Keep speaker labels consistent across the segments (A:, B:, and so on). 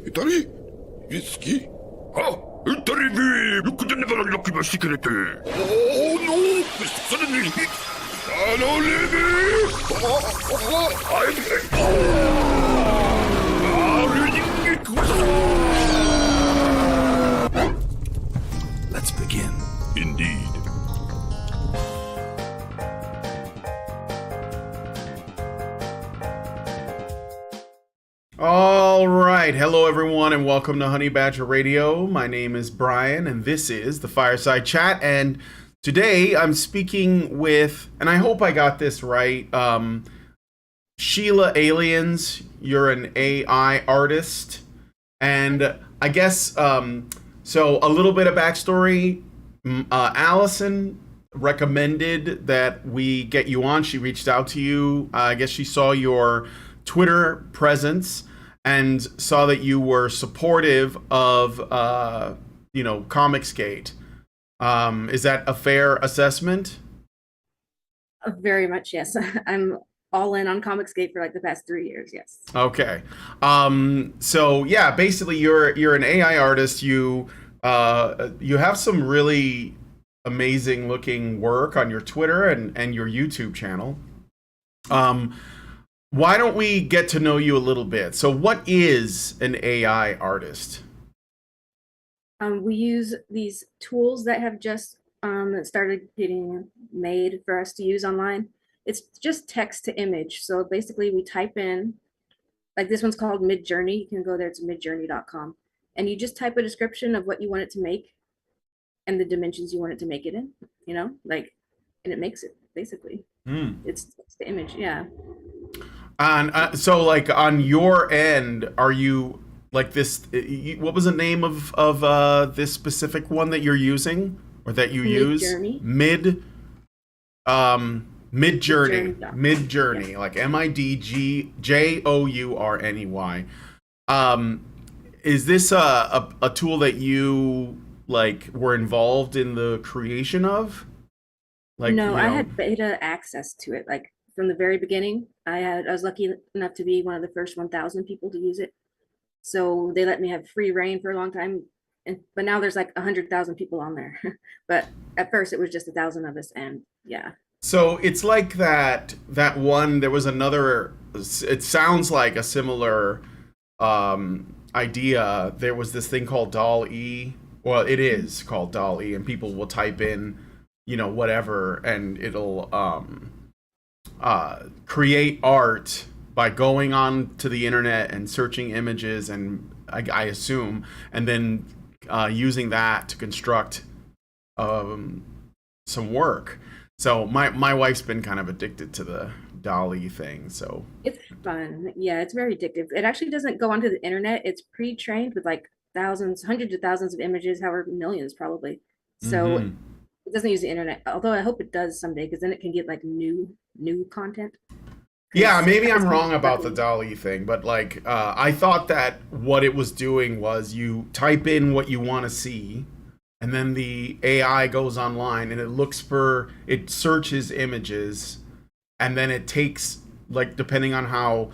A: Italy? Whiskey? Ah, Italy beer! You could never unlock my secret. Oh no! Suddenly hit! Hello, lady! Let's begin. Indeed.
B: All right. Hello, everyone, and welcome to Honey Badger Radio. My name is Brian, and this is the Fireside Chat. And today I'm speaking with, and I hope I got this right, Sheila Aliens. You're an AI artist. And I guess, so a little bit of backstory. Allison recommended that we get you on. She reached out to you. I guess she saw your Twitter presence and saw that you were supportive of, Comicsgate. Is that a fair assessment?
C: Very much, yes. I'm all in on Comicsgate for like the past 3 years, yes.
B: Okay. So yeah, basically you're an AI artist. You have some really amazing looking work on your Twitter and your YouTube channel. Why don't we get to know you a little bit? So what is an AI artist?
C: We use these tools that have just started getting made for us to use online. It's just text to image. So basically we type in, like this one's called Midjourney. You can go there to midjourney.com. And you just type a description of what you want it to make and the dimensions you want it to make it in, and it makes it basically. It's text to image, yeah.
B: And so, like, on your end, are you like this? What was the name of this specific one that you're using or that you use? Midjourney. Midjourney,
C: Yeah.
B: like MIDGJOURNEY. Is this a tool that you like were involved in the creation of? Like,
C: No, I had beta access to it. Like from the very beginning, I was lucky enough to be one of the first 1,000 people to use it. So they let me have free reign for a long time. But now there's like 100,000 people on there. But at first it was just 1,000 of us, and yeah.
B: So it's like that one. There was another. It sounds like a similar idea. There was this thing called Doll-E. Well, it is called Doll-E, and people will type in, whatever, and it'll create art by going on to the internet and searching images, and I assume, and then using that to construct some work. So my wife's been kind of addicted to the Dolly thing. So
C: It's fun. Yeah, it's very addictive. It actually doesn't go onto the internet. It's pre-trained with like thousands, hundreds of thousands of images, however, millions probably. So it doesn't use the internet. Although I hope it does someday, because then it can get like new content.
B: yeah, maybe I'm wrong about the Dolly thing, but like I thought that what it was doing was you type in what you want to see, and then the AI goes online and it searches images, and then it takes, like, depending on how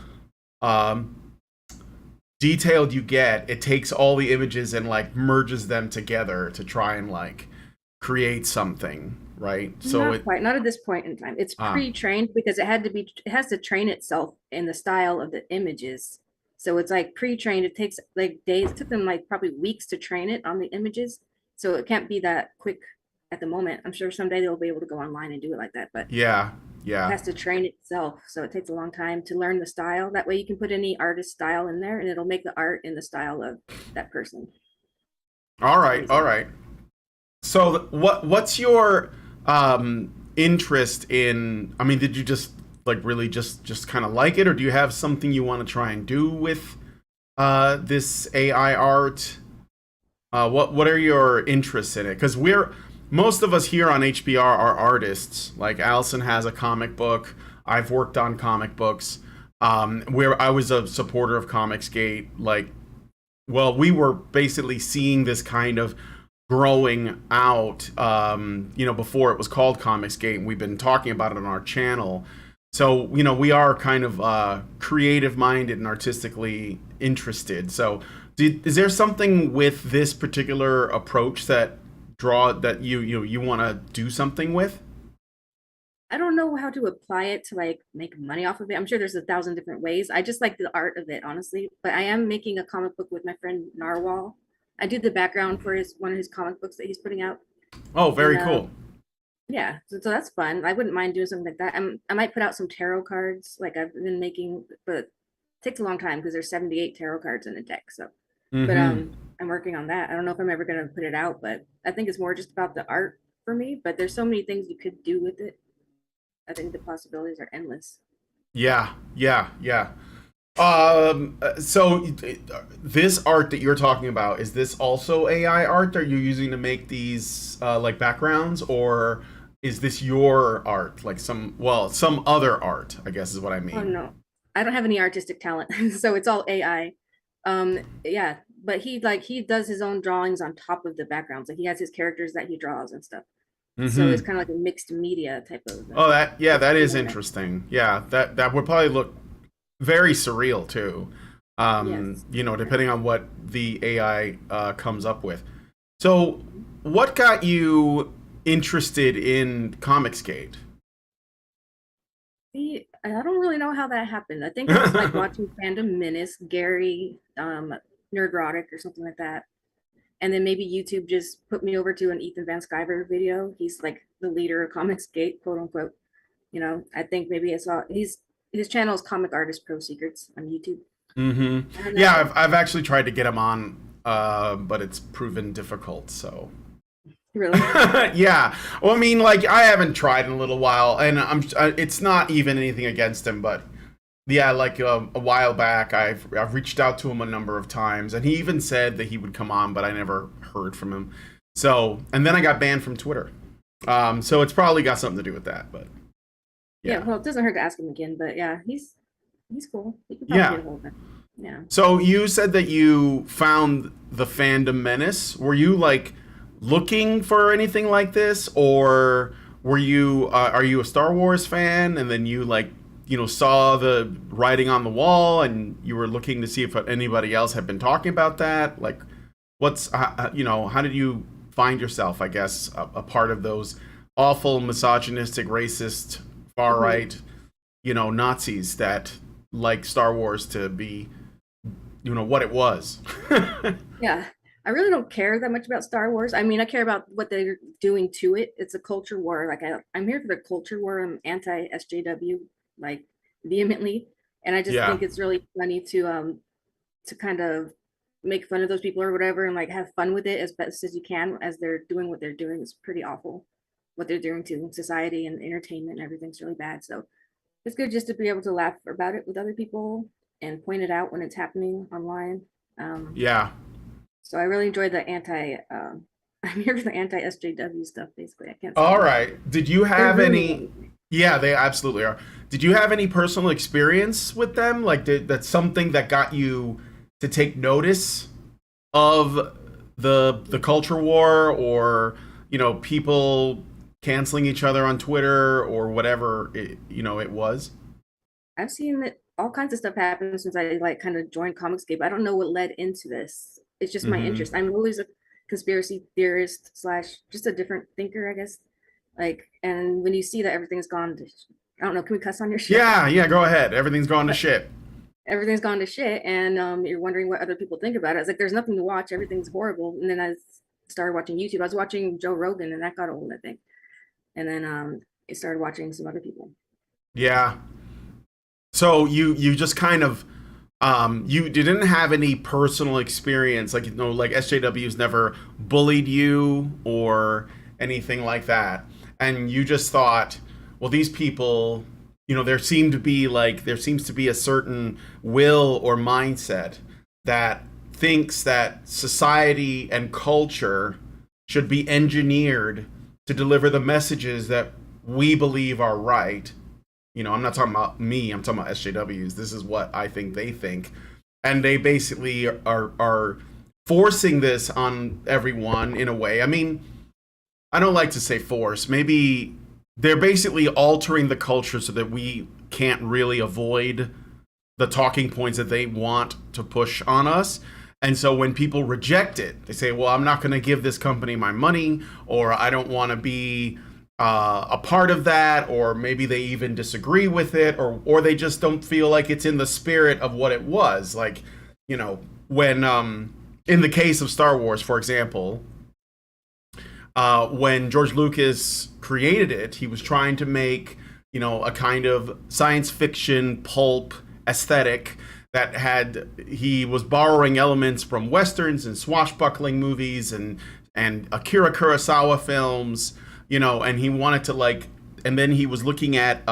B: detailed you get, it takes all the images and like merges them together to try and like create something, right? So
C: Not at this point in time. It's pre-trained because it has to train itself in the style of the images. So it's like pre-trained. It takes like days. It took them like probably weeks to train it on the images. So it can't be that quick at the moment. I'm sure someday they'll be able to go online and do it like that, but
B: yeah.
C: it has to train itself. So it takes a long time to learn the style. That way you can put any artist style in there and it'll make the art in the style of that person.
B: All right. So what's your interest in? I mean, did you just like really just kind of like it, or do you have something you want to try and do with this AI art? What are your interests in it? Because most of us here on HBR are artists. Like Allison has a comic book. I've worked on comic books. Where I was a supporter of Comicsgate. Like, well, we were basically seeing this kind of growing out, before it was called Comicsgate, and we've been talking about it on our channel. So, we are kind of creative minded and artistically interested. So Is there something with this particular approach that you want to do something with?
C: I don't know how to apply it to like make money off of it. I'm sure there's 1,000 different ways. I just like the art of it, honestly. But I am making a comic book with my friend Narwhal. I did the background for his one of his comic books that he's putting out.
B: Oh, very
C: And
B: cool.
C: yeah, so that's fun. I wouldn't mind doing something like that. I might put out some tarot cards like I've been making, but it takes a long time because there's 78 tarot cards in a deck. So, but
B: Mm-hmm.
C: I'm working on that. I don't know if I'm ever gonna put it out, but I think it's more just about the art for me. But there's so many things you could do with it. I think the possibilities are endless.
B: Yeah, yeah, yeah. So this art that you're talking about, is this also AI art? Are you using to make these like backgrounds, or is this your art? Like some other art, I guess is what I
C: Oh
B: mean.
C: no, I don't have any artistic talent, so it's all AI. Yeah, but he does his own drawings on top of the backgrounds. Like he has his characters that he draws and stuff. So it's
B: Mm-hmm.
C: kind of like a mixed media type of
B: Oh, that is
C: thing.
B: interesting. Yeah, that would probably look very surreal too.
C: Yes.
B: Depending on what the AI comes up with. So, what got you interested in Comicsgate?
C: See, I don't really know how that happened. I think it was like watching Fandom Menace, Gary, Nerdrotic or something like that. And then maybe YouTube just put me over to an Ethan Van Sciver video. He's like the leader of Comicsgate, quote unquote. I think maybe I saw his channel is Comic Artist Pro Secrets on YouTube.
B: Mm-hmm.
C: And
B: Yeah, I've actually tried to get him on, but it's proven difficult. So,
C: really,
B: yeah. Well, I mean, like I haven't tried in a little while, and it's not even anything against him, but yeah, like a while back, I've reached out to him a number of times, and he even said that he would come on, but I never heard from him. So, and then I got banned from Twitter. So it's probably got something to do with that, but
C: yeah.
B: yeah,
C: Well, it doesn't hurt to ask him again, but yeah, he's cool. You can probably
B: yeah.
C: get a hold of him. Yeah.
B: So you said that you found the Fandom Menace. Were you like looking for anything like this, or were you are you a Star Wars fan and then you like saw the writing on the wall and you were looking to see if anybody else had been talking about that? Like, how did you find yourself? I guess a part of those awful misogynistic, racist, far
C: Hmm.
B: right, Nazis that like Star Wars to be what it was.
C: Yeah. I really don't care that much about Star Wars. I mean, I care about what they're doing to it. It's a culture war. Like I'm here for the culture war. I'm anti SJW, like vehemently, and I just
B: Yeah.
C: think it's really funny to kind of make fun of those people or whatever, and like have fun with it as best as you can as they're doing what they're doing. It's pretty awful what they're doing to society and entertainment and everything's really bad. So it's good just to be able to laugh about it with other people and point it out when it's happening online. Um,
B: Yeah.
C: so I really enjoyed the anti. I'm here for the anti SJW stuff. Basically, I can't say
B: All
C: enough.
B: right. Did you
C: They're
B: have
C: ruining
B: any?
C: everything.
B: Yeah, they absolutely are. Did you have any personal experience with them? Like, that's something that got you to take notice of the culture war, or people canceling each other on Twitter or whatever it was?
C: I've seen it, all kinds of stuff happen since I like kind of joined Comicscape. I don't know what led into this. It's just my
B: Mm-hmm.
C: interest. I'm always a conspiracy theorist slash just a different thinker, I guess. Like, and when you see that everything's gone to, I don't know, can we cuss on your show?
B: Yeah, yeah. Go ahead. Everything's gone to
C: But
B: shit.
C: everything's gone to shit, and you're wondering what other people think about it. It's like there's nothing to watch. Everything's horrible. And then I started watching YouTube. I was watching Joe Rogan, and that got old, I think. And then I started watching some other people.
B: Yeah. So you just kind of you didn't have any personal experience, like like SJW's never bullied you or anything like that, and you just thought, well, these people, there seems to be a certain will or mindset that thinks that society and culture should be engineered to deliver the messages that we believe are right. I'm not talking about me. I'm talking about SJWs. This is what I think they think, and they basically are forcing this on everyone in a way. I mean, I don't like to say force. Maybe they're basically altering the culture so that we can't really avoid the talking points that they want to push on us. And so when people reject it, they say, well, I'm not going to give this company my money, or I don't want to be a part of that, or maybe they even disagree with it, or they just don't feel like it's in the spirit of what it was. Like, you know, when in the case of Star Wars, for example, when George Lucas created it, he was trying to make, you know, a kind of science fiction pulp aesthetic he was borrowing elements from westerns and swashbuckling movies and Akira Kurosawa films, you know, and he wanted to and then he was looking at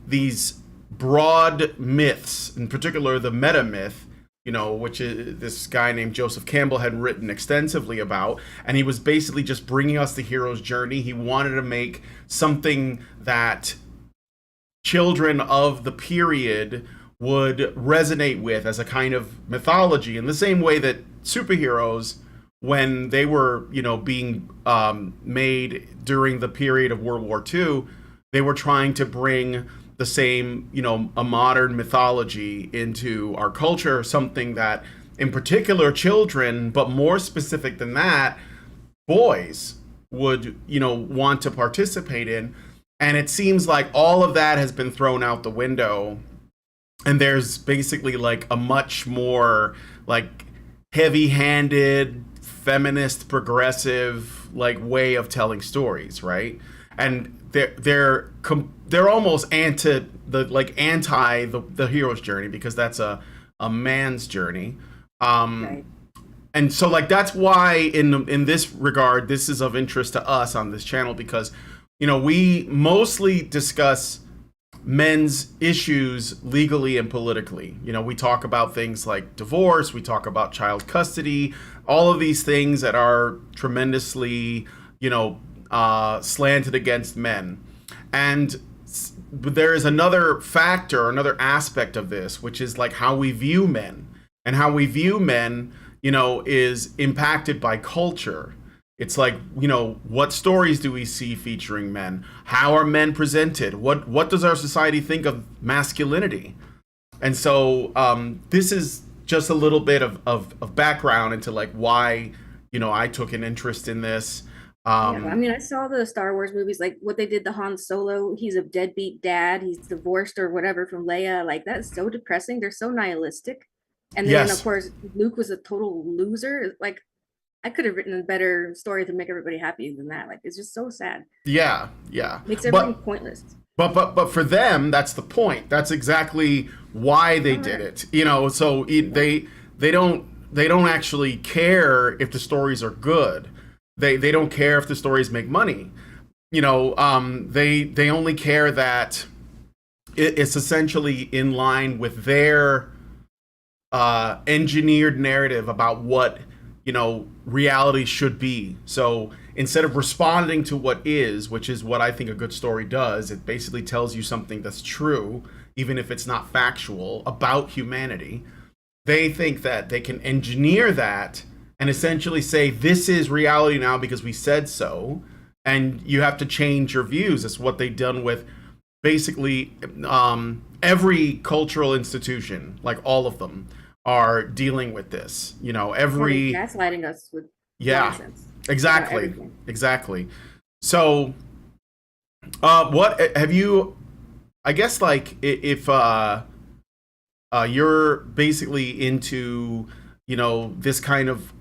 B: these broad myths, in particular the meta myth, you know, which is this guy named Joseph Campbell had written extensively about, and he was basically just bringing us the hero's journey. He wanted to make something that children of the period would resonate with as a kind of mythology, in the same way that superheroes, when they were, you know, being made during the period of World War II, they were trying to bring the same, you know, a modern mythology into our culture, something that in particular children, but more specific than that, boys would, you know, want to participate in. And it seems like all of that has been thrown out the window, and there's basically like a much more like heavy-handed, feminist, progressive like way of telling stories, right? And they're almost anti the hero's journey, because that's a man's journey.
C: Right.
B: And so like that's why in this regard this is of interest to us on this channel, because, you know, we mostly discuss men's issues legally and politically. You know, we talk about things like divorce, we talk about child custody, all of these things that are tremendously, you know, slanted against men. And there is another factor, another aspect of this, which is like how we view men. And how we view men, you know, is impacted by culture. It's like, you know, what stories do we see featuring men? How are men presented? What does our society think of masculinity? And so this is just a little bit of background into like why, you know, I took an interest in this.
C: Yeah, I mean, I saw the Star Wars movies, like what they did to Han Solo. He's a deadbeat dad. He's divorced or whatever from Leia. Like, that's so depressing. They're so nihilistic. And then,
B: Yes.
C: of course, Luke was a total loser. Like, I could have written a better story to make everybody happy than that. Like, it's just so sad.
B: Yeah.
C: Makes everything pointless.
B: But for them, that's the point. That's exactly why they did it. You know, so they don't actually care if the stories are good. They don't care if the stories make money. You know, they only care that it's essentially in line with their engineered narrative about what, you know, reality should be. So instead of responding to what is, which is what I think a good story does, it basically tells you something that's true, even if it's not factual, about humanity. They think that they can engineer that and essentially say, this is reality now because we said so, and you have to change your views. That's what they've done with basically every cultural institution, like all of them are dealing with this. You know, every
C: gaslighting us with
B: nonsense. Exactly. So what have you, I guess, like if you're basically into, you know, this kind of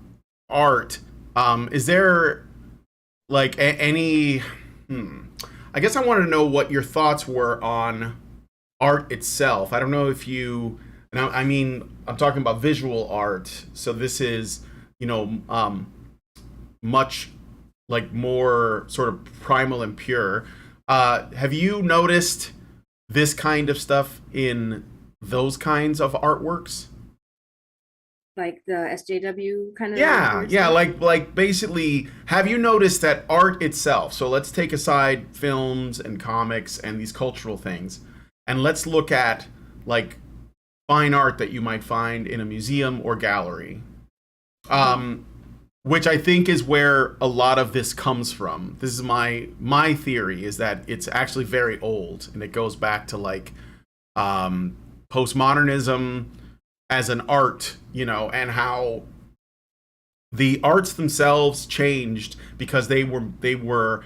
B: art, is there like any I guess I wanted to know what your thoughts were on art itself. I don't know if you, and I mean, I'm talking about visual art, so this is, you know, much like more sort of primal and pure. Have you noticed this kind of stuff in those kinds of artworks?
C: Like the SJW kind of
B: yeah, like basically, have you noticed that art itself, so let's take aside films and comics and these cultural things, and let's look at like fine art that you might find in a museum or gallery, which I think is where a lot of this comes from. This is my theory, is that it's actually very old, and it goes back to like postmodernism, as an art, you know, and how the arts themselves changed because they were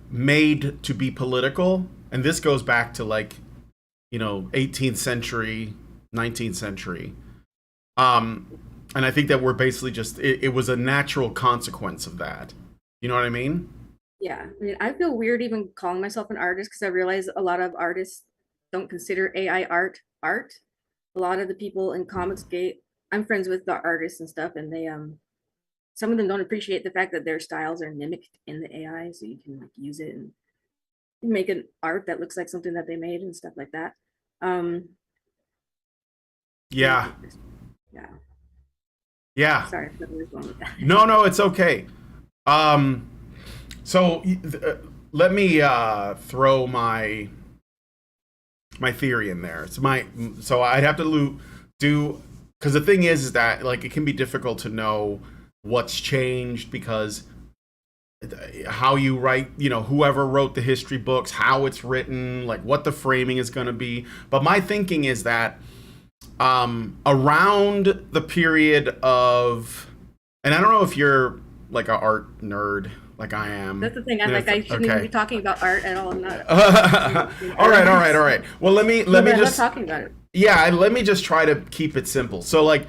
B: made to be political, and this goes back to like, you know, 18th century, 19th century. And I think that we're basically just it was a natural consequence of that. You know what I mean?
C: Yeah, I mean, I feel weird even calling myself an artist because I realize a lot of artists don't consider AI art art. A lot of the people in Comicsgate, I'm friends with the artists and stuff, and they some of them don't appreciate the fact that their styles are mimicked in the AI, so you can like use it and make an art that looks like something that they made and stuff like that. Um,
B: Yeah.
C: yeah,
B: Yeah.
C: sorry, I was going with that.
B: No, no, it's okay. Um, so let me throw my theory in there. So I'd have to do because the thing is that like it can be difficult to know what's changed because how you write, you know, whoever wrote the history books, how it's written, like what the framing is going to be. But my thinking is that around the period of, and I don't know if you're like an art nerd like I am.
C: That's the thing. I'm like, I shouldn't even be talking about art at all. I'm not.
B: All right. Well, let me
C: I'm
B: just
C: not talking about it.
B: yeah, let me just try to keep it simple. So like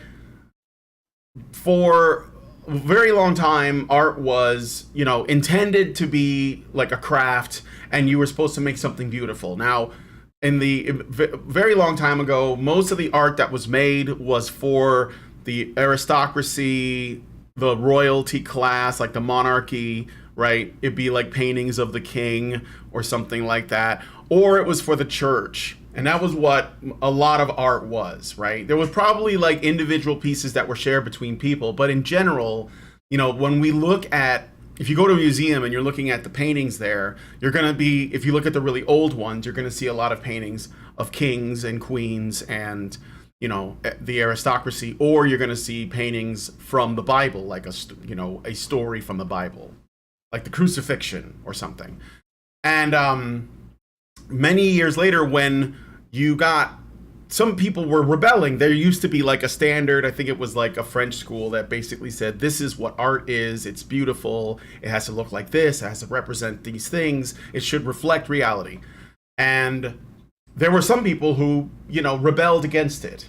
B: for a very long time, art was, you know, intended to be like a craft, and you were supposed to make something beautiful. Now, in the very long time ago, most of the art that was made was for the aristocracy, the royalty class, like the monarchy, right? It'd be like paintings of the king or something like that, or it was for the church. And that was what a lot of art was, right? There was probably like individual pieces that were shared between people, but in general, you know, when we look at, if you go to a museum and you're looking at the paintings there, you're going to be, if you look at the really old ones, you're going to see a lot of paintings of kings and queens and, you know, the aristocracy, or you're going to see paintings from the Bible, like you know, a story from the Bible, like the crucifixion or something. And many years later, when you got, some people were rebelling. There used to be like a standard, I think it was like a French school that basically said, this is what art is, it's beautiful, it has to look like this, it has to represent these things, it should reflect reality. And there were some people who, you know, rebelled against it.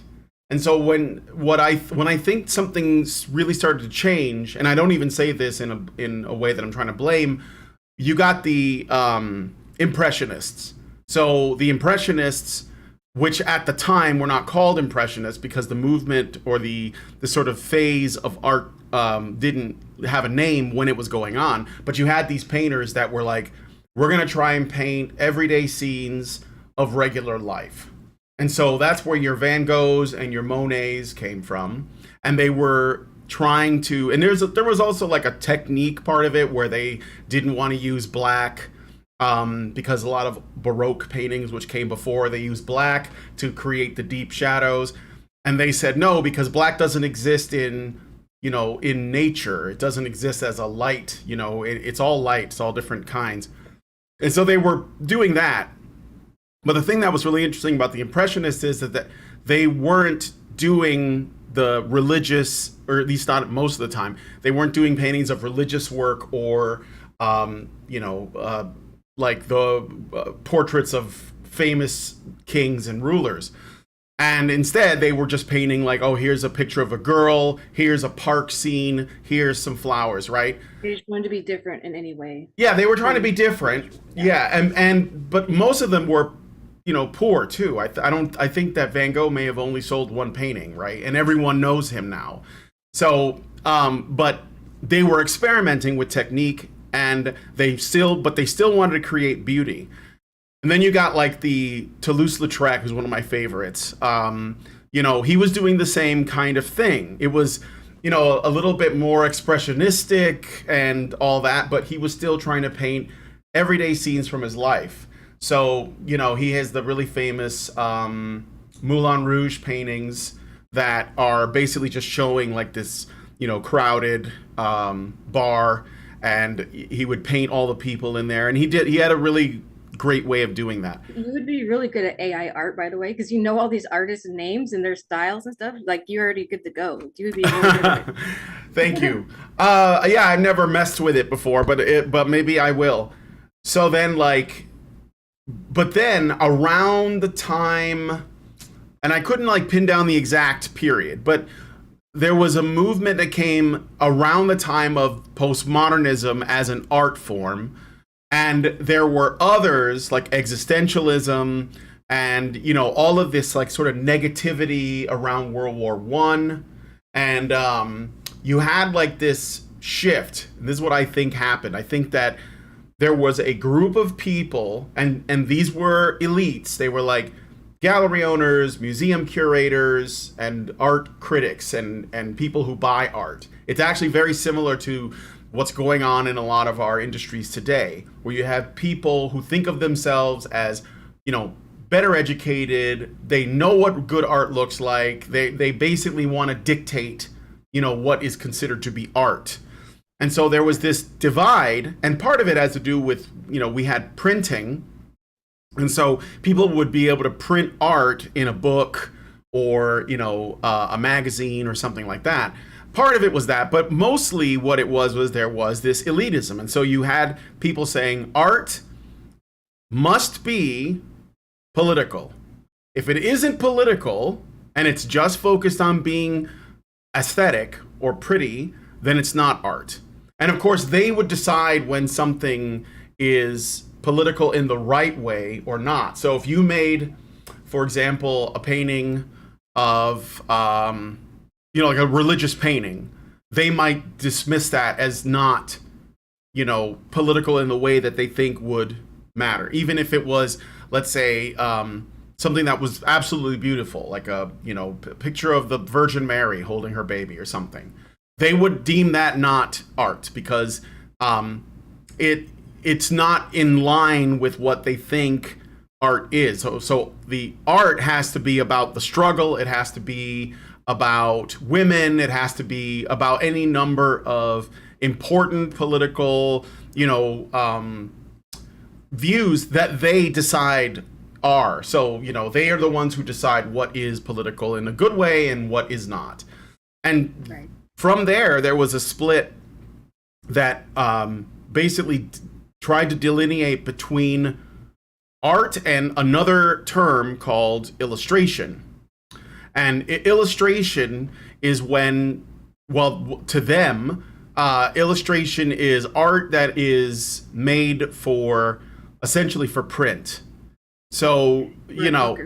B: And so when I think something's really started to change, and I don't even say this in a way that I'm trying to blame, you got the Impressionists. So the Impressionists, which at the time were not called Impressionists because the movement or the sort of phase of art didn't have a name when it was going on, but you had these painters that were like, we're going to try and paint everyday scenes of regular life. And so that's where your Van Goghs and your Monets came from. And they were trying to, and there was also like a technique part of it where they didn't want to use black, because a lot of Baroque paintings, which came before, they used black to create the deep shadows. And they said no, because black doesn't exist in, you know, in nature. It doesn't exist as a light, you know, it's all light, it's all different kinds. And so they were doing that. But the thing that was really interesting about the Impressionists is that they weren't doing the religious, or at least not most of the time, they weren't doing paintings of religious work or, you know, like the portraits of famous kings and rulers. And instead, they were just painting like, oh, here's a picture of a girl, here's a park scene, here's some flowers, right?
C: They just wanted to be different in any way.
B: Yeah, they were trying to be different. Yeah, and but most of them were, you know, poor too. I think that Van Gogh may have only sold one painting, right? And everyone knows him now. So, but they were experimenting with technique, and they still wanted to create beauty. And then you got like the Toulouse-Lautrec, who's one of my favorites. You know, he was doing the same kind of thing. It was, you know, a little bit more expressionistic and all that, but he was still trying to paint everyday scenes from his life. So, you know, he has the really famous Moulin Rouge paintings that are basically just showing like this, you know, crowded bar, and he would paint all the people in there. And he had a really great way of doing that.
C: You would be really good at AI art, by the way, because you know all these artists' names and their styles and stuff. Like you're already good to go. You would be really good at it.
B: Thank you. Yeah, I've never messed with it before, but maybe I will. So then but then around the time, and I couldn't like pin down the exact period, but there was a movement that came around the time of postmodernism as an art form. And there were others like existentialism and, you know, all of this like sort of negativity around World War One. And you had like this shift. And this is what I think happened. I think that there was a group of people, and these were elites. They were like gallery owners, museum curators, and art critics, and people who buy art. It's actually very similar to what's going on in a lot of our industries today, where you have people who think of themselves as, you know, better educated. They know what good art looks like. They basically want to dictate, you know, what is considered to be art. And so there was this divide, and part of it has to do with, you know, we had printing. And so people would be able to print art in a book or, you know, a magazine or something like that. Part of it was that, but mostly what it was there was this elitism. And so you had people saying art must be political. If it isn't political and it's just focused on being aesthetic or pretty, then it's not art. And of course, they would decide when something is political in the right way or not. So if you made, for example, a painting of, you know, like a religious painting, they might dismiss that as not, you know, political in the way that they think would matter. Even if it was, let's say, something that was absolutely beautiful, like a, you know, picture of the Virgin Mary holding her baby or something. They would deem that not art because it's not in line with what they think art is. So the art has to be about the struggle. It has to be about women. It has to be about any number of important political, you know, views that they decide are. So, you know, they are the ones who decide what is political in a good way and what is not. And right. From there was a split that basically tried to delineate between art and another term called illustration. And illustration is when, well, to them, illustration is art that is made for, essentially for print. So, you know,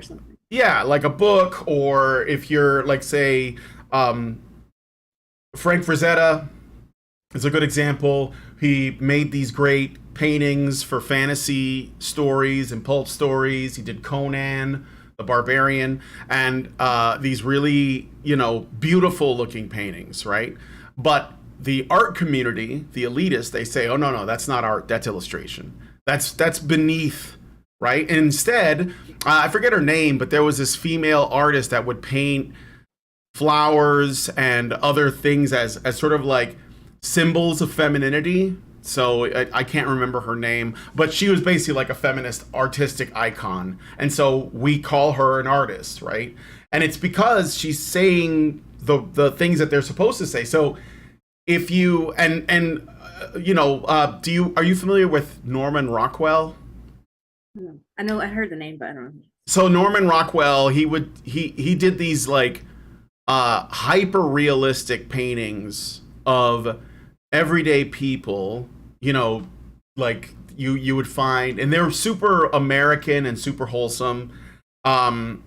B: yeah, like a book, or if you're like, say, Frank Frazetta is a good example. He made these great paintings for fantasy stories and pulp stories. He did Conan the Barbarian, and these really, you know, beautiful looking paintings, right? But the art community, the elitists, they say, oh, no, that's not art, that's illustration. That's beneath, right? And instead, I forget her name, but there was this female artist that would paint flowers and other things as sort of like symbols of femininity. So I can't remember her name, but she was basically like a feminist artistic icon. And so we call her an artist, right? And it's because she's saying the things that they're supposed to say. So if you, you know, are you familiar with Norman Rockwell?
C: I know, I heard the name, but I don't know.
B: So Norman Rockwell, he did these like hyper realistic paintings of everyday people, you know, like you would find, and they're super American and super wholesome. You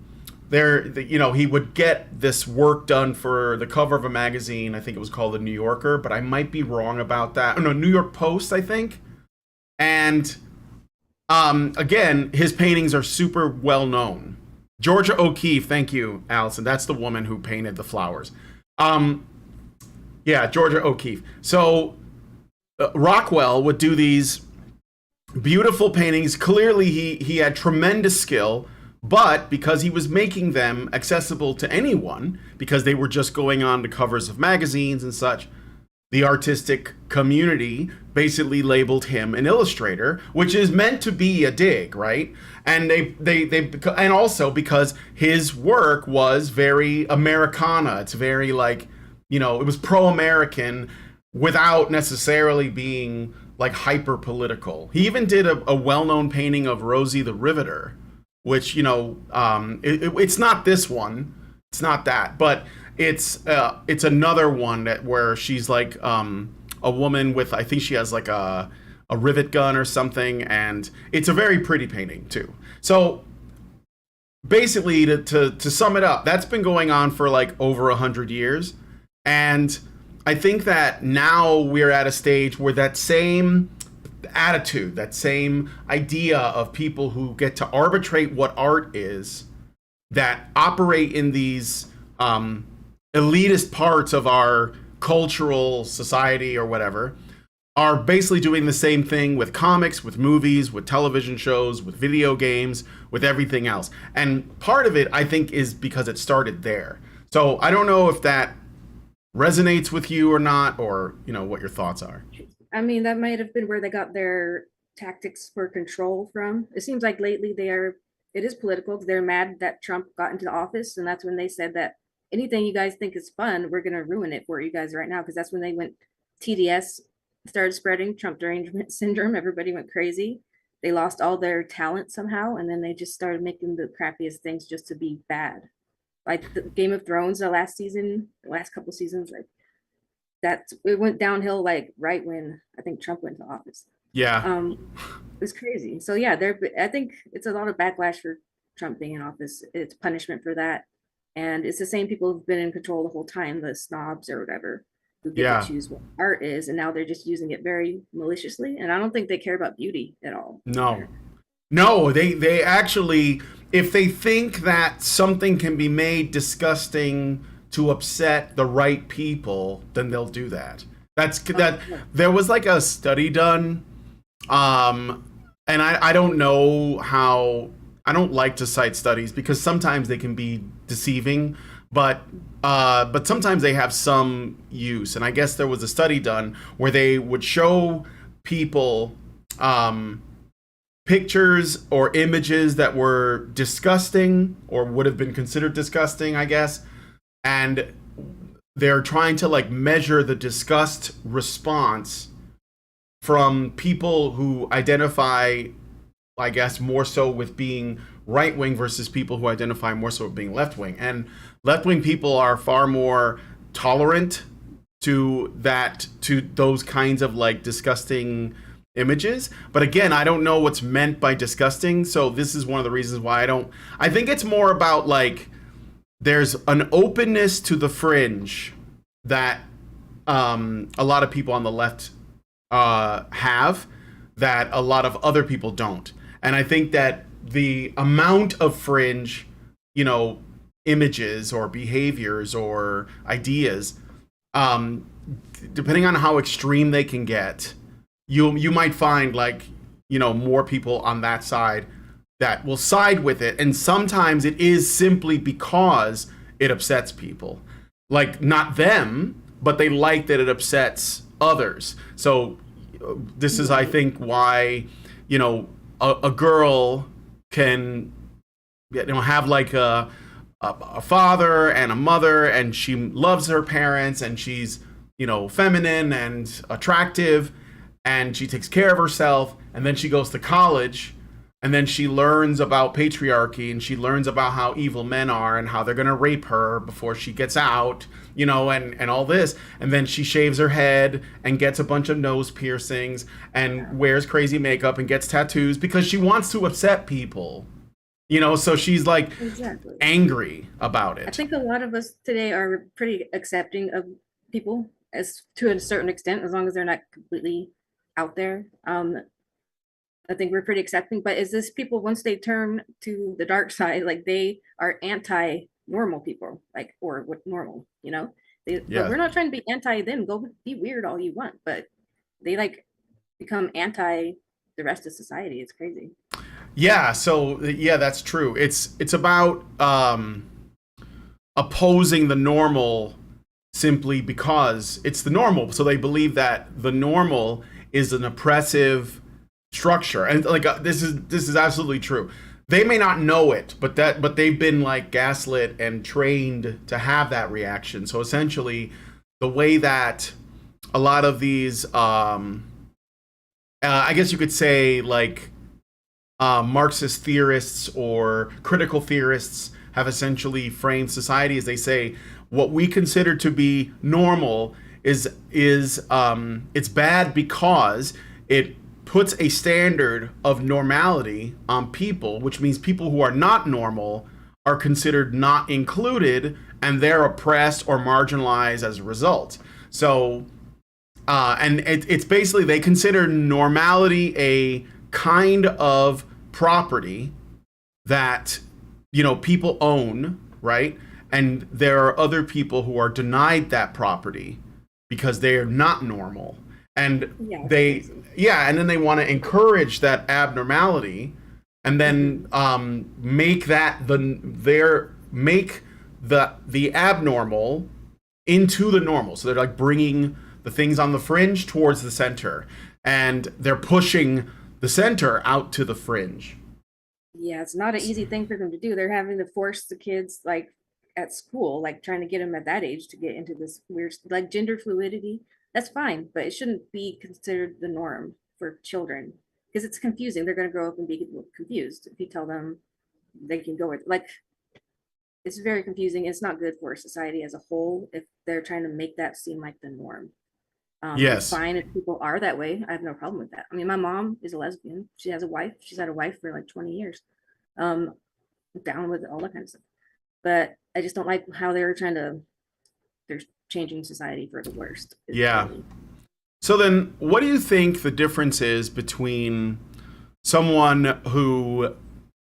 B: know, he would get this work done for the cover of a magazine. I think it was called The New Yorker, but I might be wrong about that. Oh, no, New York Post, I think. And again, his paintings are super well known. Georgia O'Keeffe, thank you, Allison. That's the woman who painted the flowers. Yeah, Georgia O'Keeffe. So Rockwell would do these beautiful paintings. Clearly, he had tremendous skill, but because he was making them accessible to anyone, because they were just going on the covers of magazines and such, the artistic community basically labeled him an illustrator, which is meant to be a dig, right? And and also because his work was very Americana. It's very like, you know, it was pro-American without necessarily being like hyper political. He even did a well-known painting of Rosie the Riveter, which, you know, it's not this one, it's not that, but it's another one where she's like a woman with, I think she has like a rivet gun or something, and it's a very pretty painting too. So basically, to sum it up, that's been going on for like over 100 years, and I think that now we're at a stage where that same attitude, that same idea of people who get to arbitrate what art is, that operate in these elitist parts of our cultural society or whatever, are basically doing the same thing with comics, with movies, with television shows, with video games, with everything else. And part of it, I think, is because it started there. So I don't know if that resonates with you or not, or, you know, what your thoughts are.
C: I mean, that might have been where they got their tactics for control from. It seems like lately it is political, because they're mad that Trump got into the office, and that's when they said that anything you guys think is fun, we're going to ruin it for you guys right now, because that's when they went TDS started spreading, Trump derangement syndrome. Everybody went crazy. They lost all their talent somehow, and then they just started making the crappiest things just to be bad. Like the Game of Thrones, the last couple seasons, like it went downhill like right when I think Trump went to office.
B: Yeah.
C: It was crazy. So yeah, I think it's a lot of backlash for Trump being in office. It's punishment for that. And it's the same people who've been in control the whole time, the snobs or whatever, who get to choose what art is, and now they're just using it very maliciously. And I don't think they care about beauty at all.
B: No, they actually, if they think that something can be made disgusting to upset the right people, then they'll do that. There was like a study done, and I don't know how. I don't like to cite studies because sometimes they can be deceiving, but sometimes they have some use. And I guess there was a study done where they would show people pictures or images that were disgusting or would have been considered disgusting, I guess, and they're trying to like measure the disgust response from people who identify, I guess, more so with being right-wing versus people who identify more so with being left-wing. And left-wing people are far more tolerant to those kinds of like disgusting images. But again, I don't know what's meant by disgusting. So this is one of the reasons why I think it's more about like, there's an openness to the fringe that a lot of people on the left have that a lot of other people don't. And I think that the amount of fringe, you know, images or behaviors or ideas, depending on how extreme they can get, you might find like, you know, more people on that side that will side with it. And sometimes it is simply because it upsets people. Like, not them, but they like that it upsets others. So this is, I think, why, you know, a girl can, you know, have like a father and a mother, and she loves her parents, and she's, you know, feminine and attractive, and she takes care of herself, and then she goes to college, and then she learns about patriarchy, and she learns about how evil men are and how they're going to rape her before she gets out, you know, and all this. And then she shaves her head and gets a bunch of nose piercings and wears crazy makeup and gets tattoos because she wants to upset people, you know, so she's like angry about it.
C: I think a lot of us today are pretty accepting of people as to a certain extent, as long as they're not completely out there. I think we're pretty accepting, but is this people, once they turn to the dark side, like they are anti-normal people, like, or what normal, you know? But we're not trying to be anti them, go be weird all you want, but they like become anti the rest of society. It's crazy.
B: Yeah, so yeah, that's true. It's about opposing the normal simply because it's the normal. So they believe that the normal is an oppressive structure, and like this is absolutely true. They may not know it, but they've been like gaslit and trained to have that reaction. So essentially, the way that a lot of these, I guess you could say, like Marxist theorists or critical theorists have essentially framed society as they say what we consider to be normal is it's bad because it puts a standard of normality on people, which means people who are not normal are considered not included, and they're oppressed or marginalized as a result. So, and it's basically they consider normality a kind of property that, you know, people own, right? And there are other people who are denied that property because they are not normal. And and then they want to encourage that abnormality, and then make that the abnormal into the normal. So they're like bringing the things on the fringe towards the center, and they're pushing the center out to the fringe.
C: Yeah, it's not an easy thing for them to do. They're having to force the kids like at school, like trying to get them at that age to get into this weird like gender fluidity. That's fine, but it shouldn't be considered the norm for children because it's confusing. They're going to grow up and be confused if you tell them they can go with like it's very confusing. It's not good for society as a whole if they're trying to make that seem like the norm. It's fine if people are that way. I have no problem with that. I mean, my mom is a lesbian. She has a wife. She's had a wife for like 20 years. I'm down with all that kind of stuff. But I just don't like how they're changing society for the worst.
B: Yeah. So then what do you think the difference is between someone who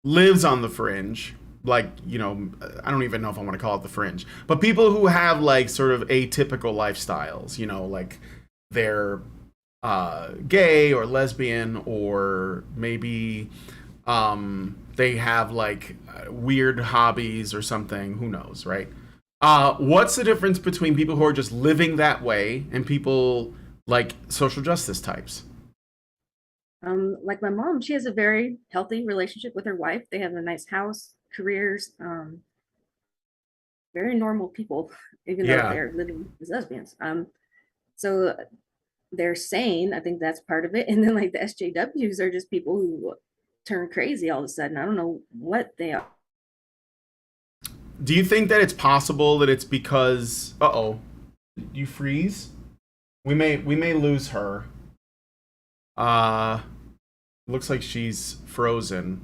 B: lives on the fringe, like, you know, I don't even know if I want to call it the fringe, but people who have like sort of atypical lifestyles, you know, like they're gay or lesbian, or maybe they have like weird hobbies or something, who knows, right? What's the difference between people who are just living that way and people like social justice types?
C: Like my mom, she has a very healthy relationship with her wife. They have a nice house, careers, very normal people, even though they're living as lesbians. So they're sane. I think that's part of it. And then like the SJWs are just people who turn crazy all of a sudden. I don't know what they are.
B: Do you think that it's possible that it's because you freeze? We may lose her. Looks like she's frozen.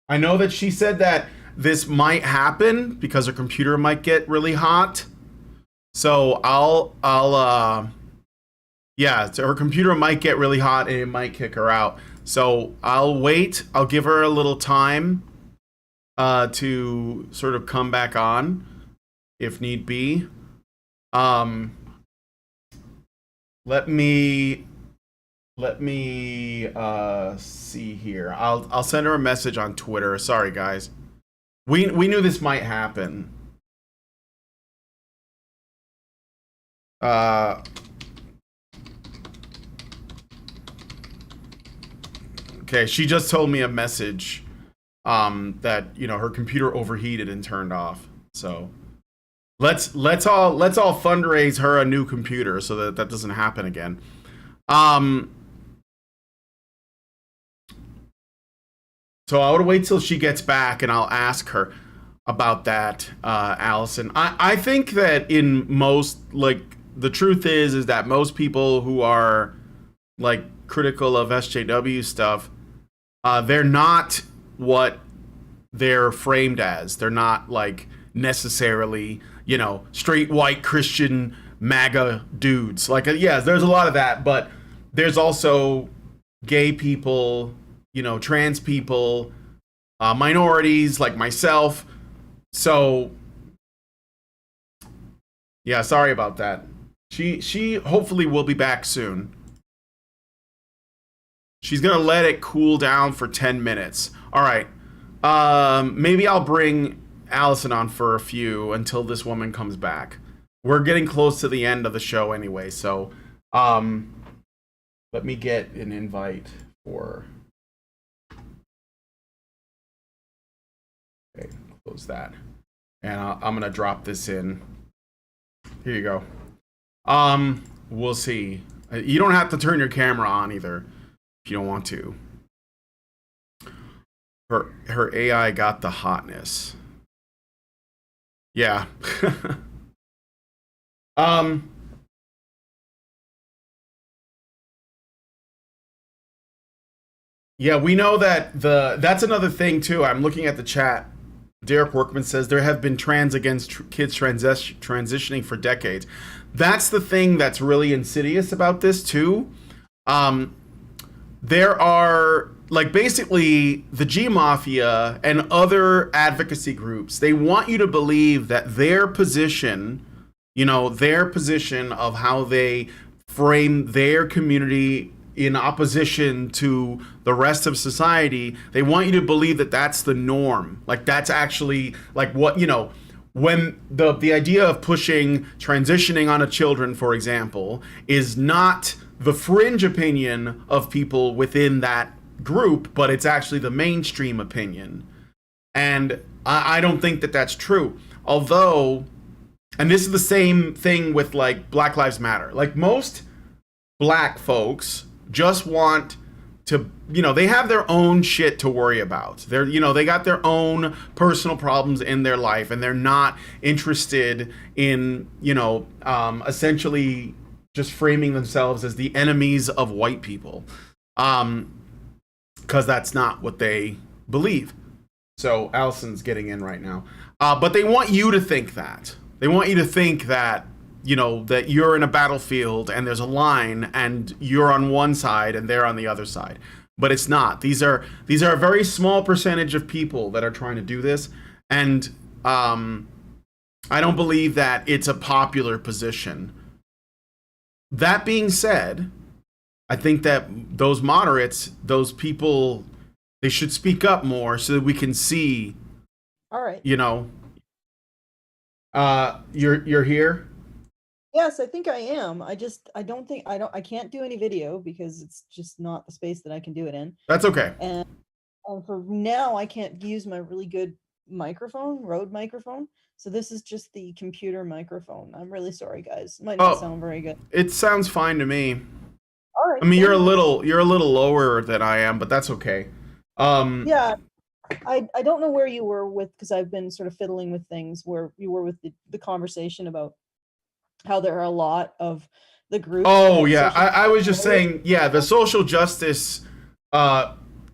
B: I know that she said that this might happen because her computer might get really hot. So so her computer might get really hot and it might kick her out. So I'll wait. I'll give her a little time to sort of come back on if need be. Let me see here. I'll send her a message on Twitter. Sorry guys. We knew this might happen. Okay, she just told me a message that, you know, her computer overheated and turned off. So let's all fundraise her a new computer so that doesn't happen again. So I would wait till she gets back and I'll ask her about that, Allison. I think that in most, like, the truth is that most people who are like critical of SJW stuff, they're not what they're framed as. They're not like necessarily, you know, straight white Christian MAGA dudes. Like, yeah, there's a lot of that, but there's also gay people, you know, trans people, minorities like myself. So yeah, sorry about that. She hopefully will be back soon. She's gonna let it cool down for 10 minutes. All right. Maybe I'll bring Allison on for a few until this woman comes back. we're getting close to the end of the show anyway, so let me get an invite for. Okay, close that, and I'm gonna drop this in. Here you go. We'll see. You don't have to turn your camera on either if you don't want to. Her AI got the hotness. Yeah. Yeah, we know that that's another thing too. I'm looking at the chat. Derek Workman says there have been trans against kids transitioning for decades. That's the thing that's really insidious about this too. There are like basically the G Mafia and other advocacy groups. They want you to believe that their position, their position of how they frame their community in opposition to the rest of society, they want you to believe that that's the norm. Like that's actually like what, when the idea of pushing transitioning onto children, for example, is not the fringe opinion of people within that group, but it's actually the mainstream opinion. And I don't think that that's true. Although, and this is the same thing with like Black Lives Matter. Like most black folks just want to, they have their own shit to worry about. They got their own personal problems in their life, and they're not interested in, essentially just framing themselves as the enemies of white people. Because that's not what they believe. So Allison's getting in right now. But they want you to think that. They want you to think that, that you're in a battlefield and there's a line and you're on one side and they're on the other side. But it's not. These are a very small percentage of people that are trying to do this. And I don't believe that it's a popular position. That being said, I think that those moderates, those people, they should speak up more so that we can see.
D: All right.
B: You're here?
D: Yes, I think I am. I can't do any video because it's just not the space that I can do it in.
B: That's okay.
D: And for now, I can't use my really good Rode microphone. So this is just the computer microphone. I'm really sorry, guys. It might not sound very good.
B: It sounds fine to me.
D: All right.
B: I mean, you're a little lower than I am, but that's okay.
D: Yeah. I don't know where you were with, because I've been sort of fiddling with things, where you were with the conversation about how there are a lot of the groups.
B: Oh yeah, I was just saying, yeah, the social justice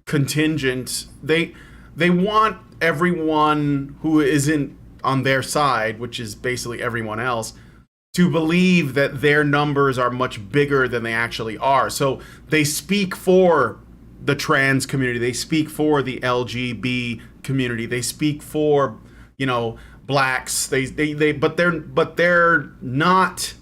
B: contingent, they want everyone who isn't on their side, which is basically everyone else, to believe that their numbers are much bigger than they actually are. So they speak for the trans community, they speak for the LGB community, they speak for, blacks, but they're not,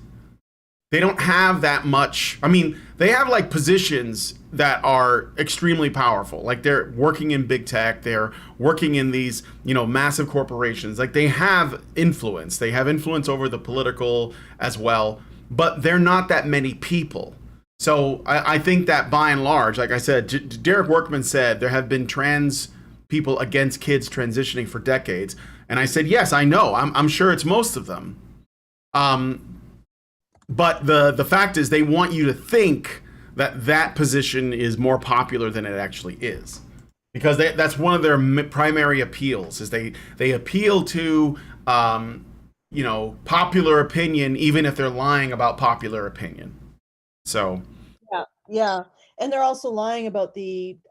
B: they don't have that much. I mean, they have like positions that are extremely powerful. Like they're working in big tech, they're working in these, massive corporations. Like they have influence. They have influence over the political as well, but they're not that many people. So I think that by and large, like I said, Derek Workman said there have been trans people against kids transitioning for decades. And I said, yes, I know. I'm sure it's most of them. But the fact is they want you to think that position is more popular than it actually is. Because that's one of their primary appeals, is they appeal to, popular opinion, even if they're lying about popular opinion. So.
D: Yeah. And they're also lying about they're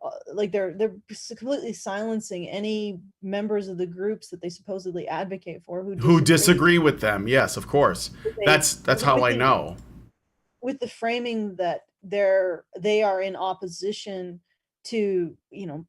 D: completely silencing any members of the groups that they supposedly advocate for
B: who disagree with them. Yes, of course. That's how I know.
D: With the framing that they are in opposition to,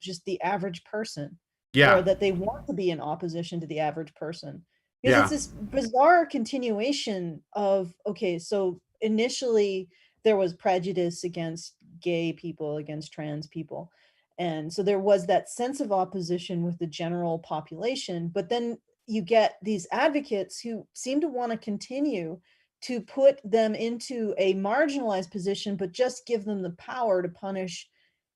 D: just the average person.
B: Yeah.
D: Or that they want to be in opposition to the average person. Because it's this bizarre continuation of, okay, so initially there was prejudice against gay people, against trans people. And so there was that sense of opposition with the general population. But then you get these advocates who seem to want to continue to put them into a marginalized position, but just give them the power to punish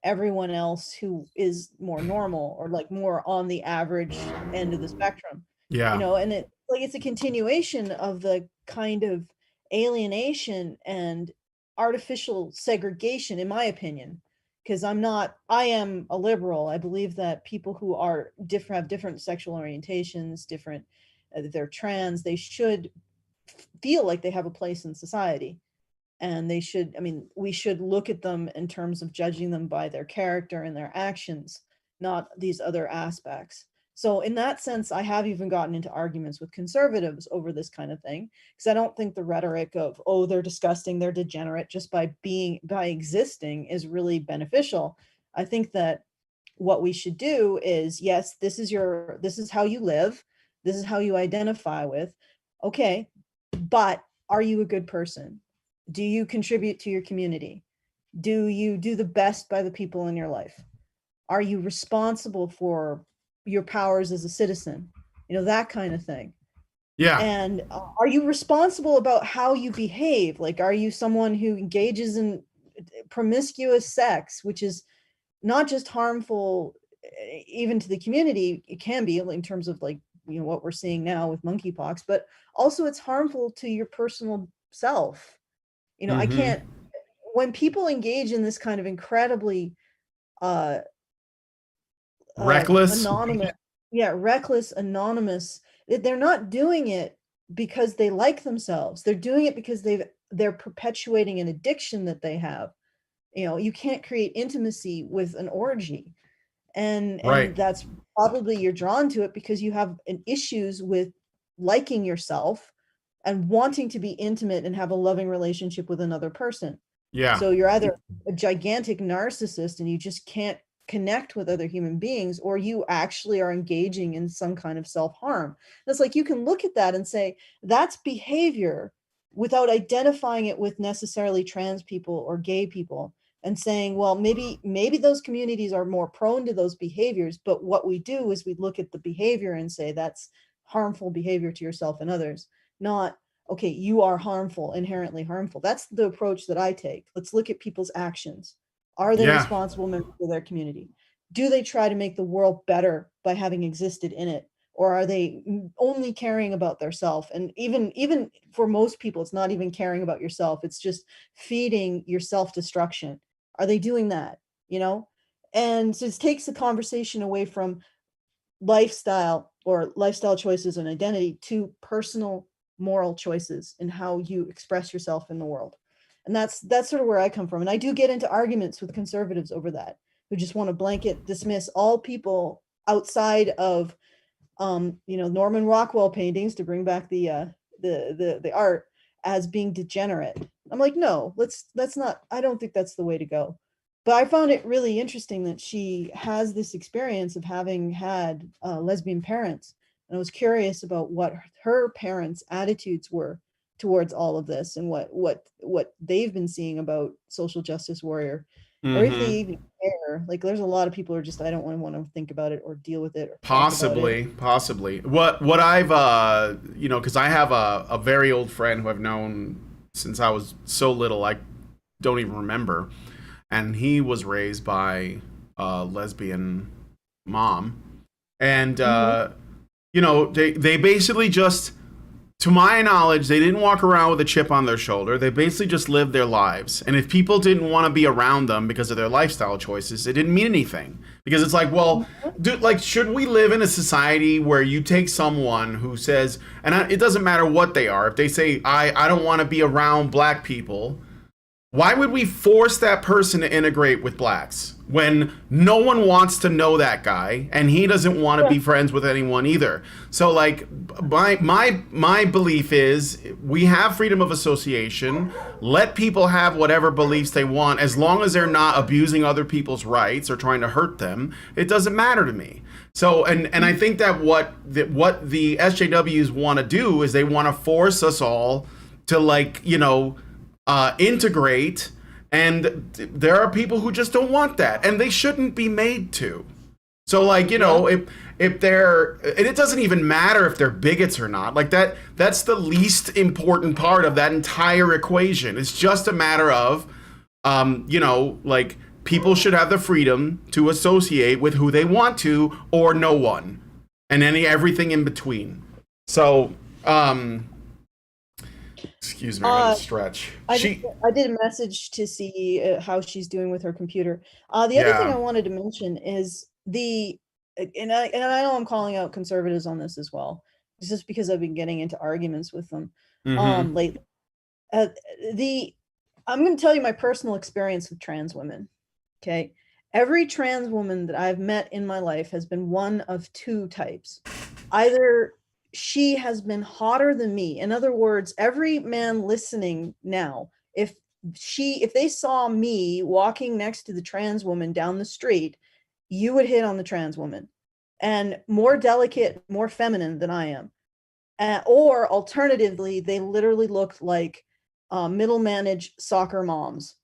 D: everyone else who is more normal or like more on the average end of the spectrum.
B: Yeah.
D: And it's a continuation of the kind of alienation and artificial segregation, in my opinion, because I am a liberal. I believe that people who are different, have different sexual orientations, different, they're trans, they should feel like they have a place in society. And we should look at them in terms of judging them by their character and their actions, not these other aspects. So in that sense, I have even gotten into arguments with conservatives over this kind of thing, because I don't think the rhetoric of, oh, they're disgusting, they're degenerate just by existing is really beneficial. I think that what we should do is, yes, this is how you live, this is how you identify with. Okay, but are you a good person? Do you contribute to your community? Do you do the best by the people in your life? Are you responsible for your powers as a citizen? That kind of thing.
B: Yeah.
D: And are you responsible about how you behave? Like, are you someone who engages in promiscuous sex, which is not just harmful even to the community, it can be in terms of like, what we're seeing now with monkeypox, but also it's harmful to your personal self. I can't, when people engage in this kind of incredibly
B: reckless,
D: anonymous, they're not doing it because they like themselves. They're doing it because they're perpetuating an addiction that they have. You can't create intimacy with an orgy. And that's probably, you're drawn to it because you have issues with liking yourself and wanting to be intimate and have a loving relationship with another person.
B: Yeah.
D: So you're either a gigantic narcissist and you just can't connect with other human beings, or you actually are engaging in some kind of self-harm. That's like, you can look at that and say, that's behavior, without identifying it with necessarily trans people or gay people, and saying, well, maybe those communities are more prone to those behaviors. But what we do is we look at the behavior and say, that's harmful behavior to yourself and others. Not, okay, you are harmful, inherently harmful. That's the approach that I take. Let's look at people's actions. Are they responsible members of their community? Do they try to make the world better by having existed in it? Or are they only caring about their self? And even for most people, it's not even caring about yourself. It's just feeding your self-destruction. Are they doing that? And so it takes the conversation away from lifestyle choices and identity to personal moral choices and how you express yourself in the world. And that's sort of where I come from. And I do get into arguments with conservatives over that, who just want to blanket dismiss all people outside of, Norman Rockwell paintings, to bring back the art, as being degenerate. I'm like, no, let's not, I don't think that's the way to go. But I found it really interesting that she has this experience of having had lesbian parents. And I was curious about what her parents' attitudes were towards all of this, and what they've been seeing about social justice warrior, or if they even care. Like, there's a lot of people who are just, I don't want to think about it or deal with it. Or
B: possibly. What I've, because I have a very old friend who I've known since I was so little, I don't even remember. And he was raised by a lesbian mom. And, they basically just, to my knowledge, they didn't walk around with a chip on their shoulder. They basically just lived their lives. And if people didn't want to be around them because of their lifestyle choices, it didn't mean anything. Because it's like, well, should we live in a society where you take someone who says, and it doesn't matter what they are, if they say, I don't want to be around black people, why would we force that person to integrate with blacks when no one wants to know that guy and he doesn't want to be friends with anyone either? So like, my belief is we have freedom of association. Let people have whatever beliefs they want, as long as they're not abusing other people's rights or trying to hurt them. It doesn't matter to me. So, and I think that what the SJWs want to do is they want to force us all to integrate, and there are people who just don't want that, and they shouldn't be made to. So like, you know, if they're, and it doesn't even matter if they're bigots or not. Like that's the least important part of that entire equation. It's just a matter of, you know, like people should have the freedom to associate with who they want to or no one, and everything in between. So, excuse me, I'm gonna stretch.
D: I did a message to see how she's doing with her computer. The other thing I wanted to mention is and I know I'm calling out conservatives on this as well, just because I've been getting into arguments with them lately. I'm going to tell you my personal experience with trans women. Okay, every trans woman that I've met in my life has been one of two types. Either she has been hotter than me. In other words, every man listening now, if they saw me walking next to the trans woman down the street, you would hit on the trans woman, and more delicate, more feminine than I am. Or alternatively, they literally looked like middle managed soccer moms.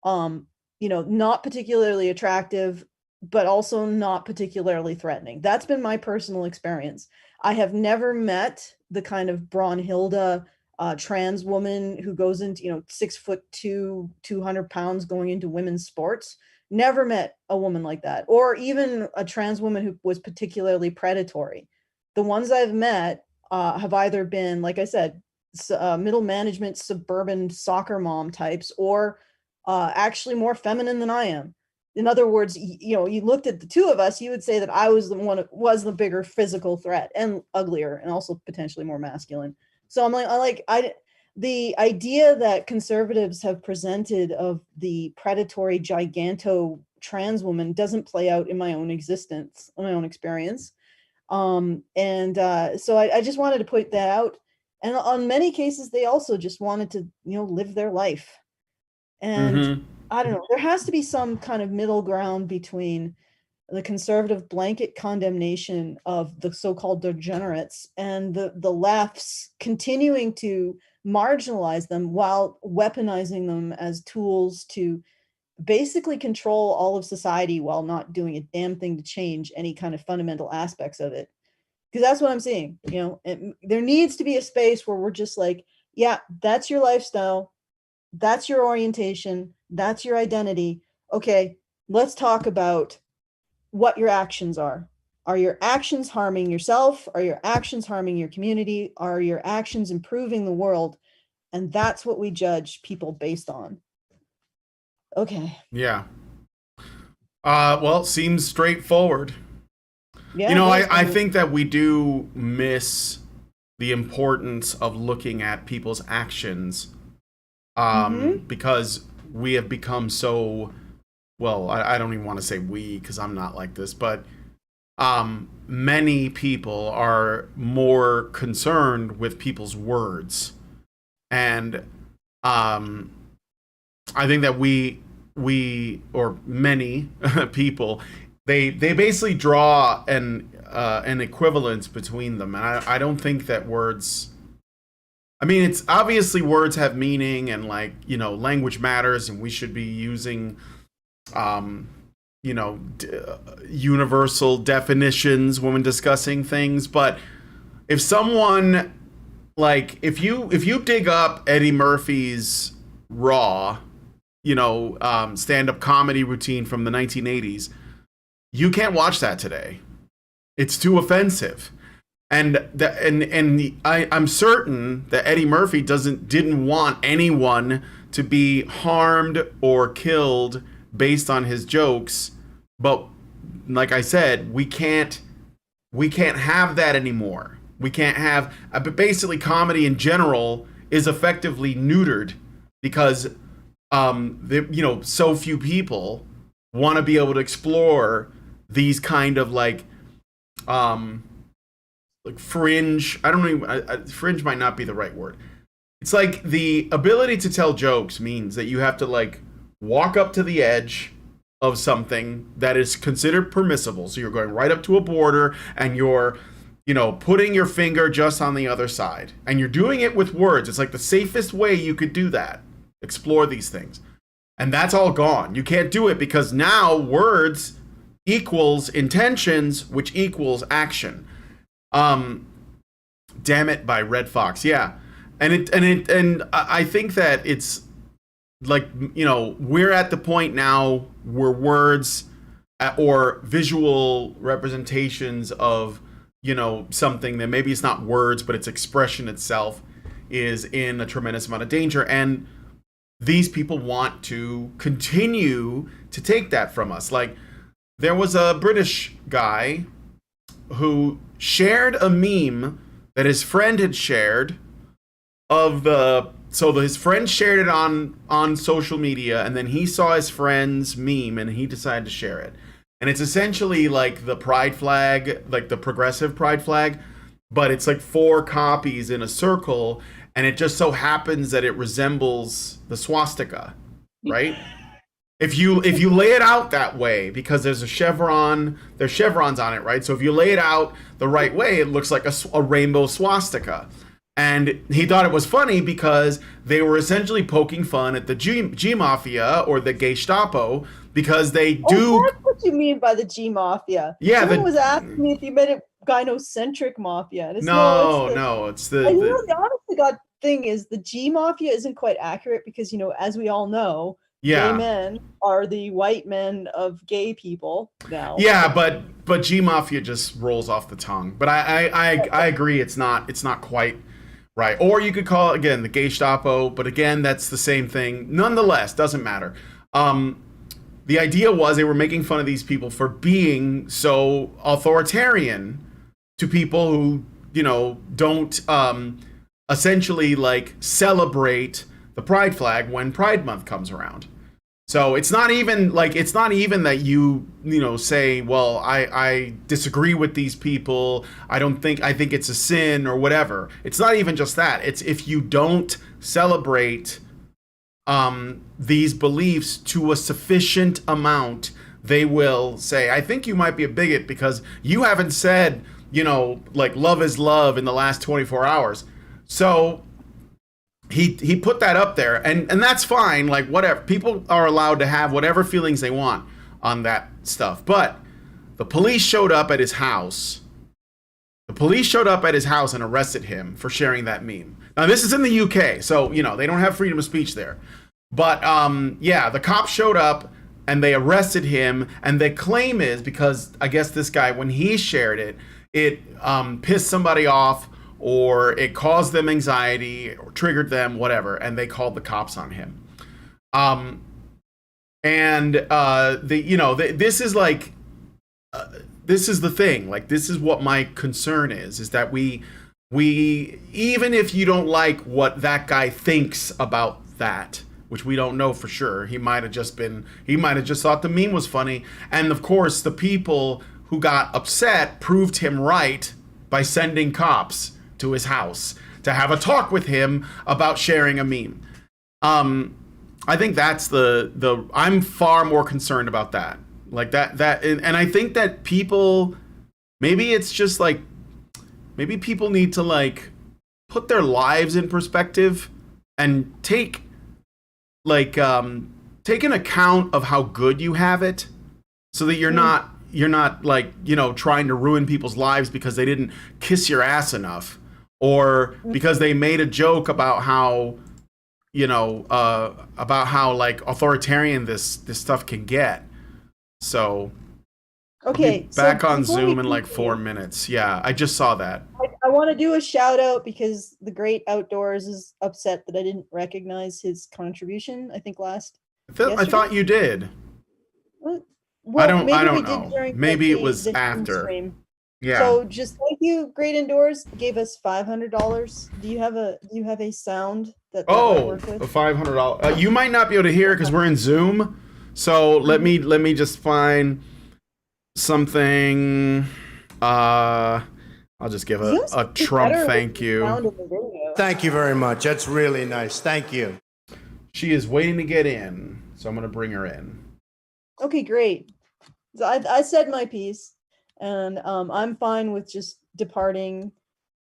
D: You know, not particularly attractive, but also not particularly threatening. That's been my personal experience. I have never met the kind of Braunhilde trans woman who goes into, you know, 6'2", 200 pounds going into women's sports. Never met a woman like that, or even a trans woman who was particularly predatory. The ones I've met have either been, like I said, middle management, suburban soccer mom types, or actually more feminine than I am. In other words, you know, you looked at the two of us, you would say that I was the one that was the bigger physical threat, and uglier, and also potentially more masculine. So the idea that conservatives have presented of the predatory giganto trans woman doesn't play out in my own existence, in my own experience. So I just wanted to point that out. And on many cases, they also just wanted to, you know, live their life. And I don't know, there has to be some kind of middle ground between the conservative blanket condemnation of the so-called degenerates and the left's continuing to marginalize them while weaponizing them as tools to basically control all of society while not doing a damn thing to change any kind of fundamental aspects of it. Because that's what I'm seeing, you know. There needs to be a space where we're just like, yeah, that's your lifestyle, that's your orientation, that's your identity. Okay, let's talk about what your actions are. Are your actions harming yourself? Are your actions harming your community? Are your actions improving the world? And that's what we judge people based on. Okay.
B: Yeah. Well, it seems straightforward.
D: Yeah,
B: you know, I think that we do miss the importance of looking at people's actions because we have become so, well, I don't even want to say we, because I'm not like this, but many people are more concerned with people's words. And I think that we or many people, they basically draw an equivalence between them. And I don't think that words, I mean, it's obviously words have meaning, and like, you know, language matters, and we should be using you know, universal definitions when discussing things. But if someone, like, if you dig up Eddie Murphy's Raw, you know, stand-up comedy routine from the 1980s, you can't watch that today. It's too offensive. And I'm certain that Eddie Murphy didn't want anyone to be harmed or killed based on his jokes. But like I said, we can't have that anymore. We can't have, but basically comedy in general is effectively neutered because you know, so few people want to be able to explore these kind of like fringe, I don't know, fringe might not be the right word. It's like the ability to tell jokes means that you have to like walk up to the edge of something that is considered permissible. So you're going right up to a border and you're, you know, putting your finger just on the other side. And you're doing it with words. It's like the safest way you could do that. Explore these things. And that's all gone. You can't do it because now words equals intentions, which equals action. Damn It by Red Fox. Yeah. And I think that it's like, you know, we're at the point now where words or visual representations of, you know, something that maybe it's not words, but its expression itself is in a tremendous amount of danger. And these people want to continue to take that from us. Like, there was a British guy who shared a meme that his friend had shared of his friend shared it on social media, and then he saw his friend's meme and he decided to share it. And it's essentially like the pride flag, like the progressive pride flag, but it's like 4 copies in a circle, and it just so happens that it resembles the swastika, right? If you lay it out that way, because there's chevrons on it, right? So if you lay it out the right way, it looks like a rainbow swastika. And he thought it was funny because they were essentially poking fun at the G Mafia or the Gestapo, because they do.
D: That's what you mean by the G Mafia.
B: Yeah,
D: someone was asking me if you meant it gynocentric mafia.
B: It's the
D: honest to God thing is the G Mafia isn't quite accurate because, you know, as we all know,
B: yeah,
D: gay men are the white men of gay people now.
B: Yeah, but G Mafia just rolls off the tongue. But I agree, it's not quite right. Or you could call it, again, the Gestapo, but again, that's the same thing. Nonetheless, doesn't matter. The idea was they were making fun of these people for being so authoritarian to people who, you know, don't essentially like celebrate the pride flag when Pride Month comes around. So it's not even that you know, say, well, I disagree with these people, I think it's a sin or whatever. It's not even just that. It's if you don't celebrate these beliefs to a sufficient amount, they will say, I think you might be a bigot because you haven't said, you know, like love is love in the last 24 hours. So he put that up there, and that's fine. Like, whatever, people are allowed to have whatever feelings they want on that stuff. But the police showed up at his house. And arrested him for sharing that meme. Now, this is in the UK, so, you know, they don't have freedom of speech there. But yeah, the cops showed up and they arrested him, and the claim is because I guess this guy, when he shared it, it pissed somebody off, or it caused them anxiety, or triggered them, whatever, and they called the cops on him. This is like, this is the thing. Like, this is what my concern is that we even if you don't like what that guy thinks about that, which we don't know for sure, he might have just thought the meme was funny, and of course the people who got upset proved him right by sending cops to his house to have a talk with him about sharing a meme. I think that's I'm far more concerned about that. Like that, and I think that people, maybe it's just like, maybe people need to like put their lives in perspective and take an account of how good you have it, so that you're not like, you know, trying to ruin people's lives because they didn't kiss your ass enough, or because they made a joke about how, you know, about how like authoritarian this stuff can get. So
D: okay,
B: back on Zoom in like 4 minutes. Yeah, I just saw that.
D: I want to do a shout out because the Great Outdoors is upset that I didn't recognize his contribution. I think I
B: thought you did.
D: Well,
B: I don't
D: we
B: know.
D: did during
B: Maybe
D: the
B: it was
D: Zoom
B: after.
D: stream.
B: Yeah.
D: So just thank you, Great Indoors. Gave us $500. Do you have a sound that might work with?
B: A $500. You might not be able to hear it because we're in Zoom. So let me just find something. I'll just give a Trump thank you.
E: Thank you very much. That's really nice. Thank you.
B: She is waiting to get in, so I'm going to bring her in.
D: Okay, great. So I said my piece, and I'm fine with just departing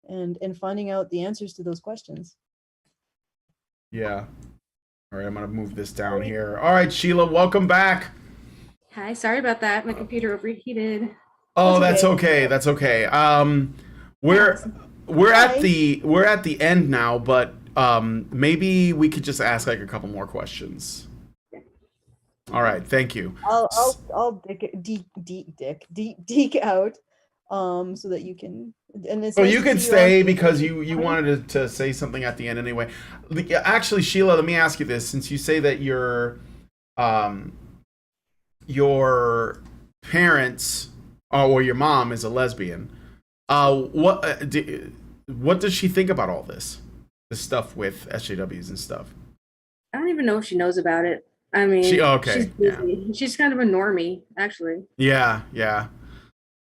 D: and finding out the answers to those questions.
B: Yeah. All right, I'm going to move this down here. All right, Sheila, welcome back.
C: Hi, sorry about that. My computer overheated.
B: Oh,
D: That's
B: that's okay. That's okay. We're
D: Hi.
B: we're at the end now, but maybe we could just ask like a couple more questions. All right, thank you.
D: I'll deke out, so that you can. And it's
B: So
D: nice
B: you
D: to
B: could
D: see you on.
B: stay because you wanted to say something at the end anyway. Actually, Sheila, let me ask you this: since you say that your parents or your mom is a lesbian, what does she think about all this stuff with SJWs and stuff?
C: I don't even know if she knows about it. I mean, she's
B: Okay, yeah,
C: busy. She's kind of a normie, actually.
B: yeah.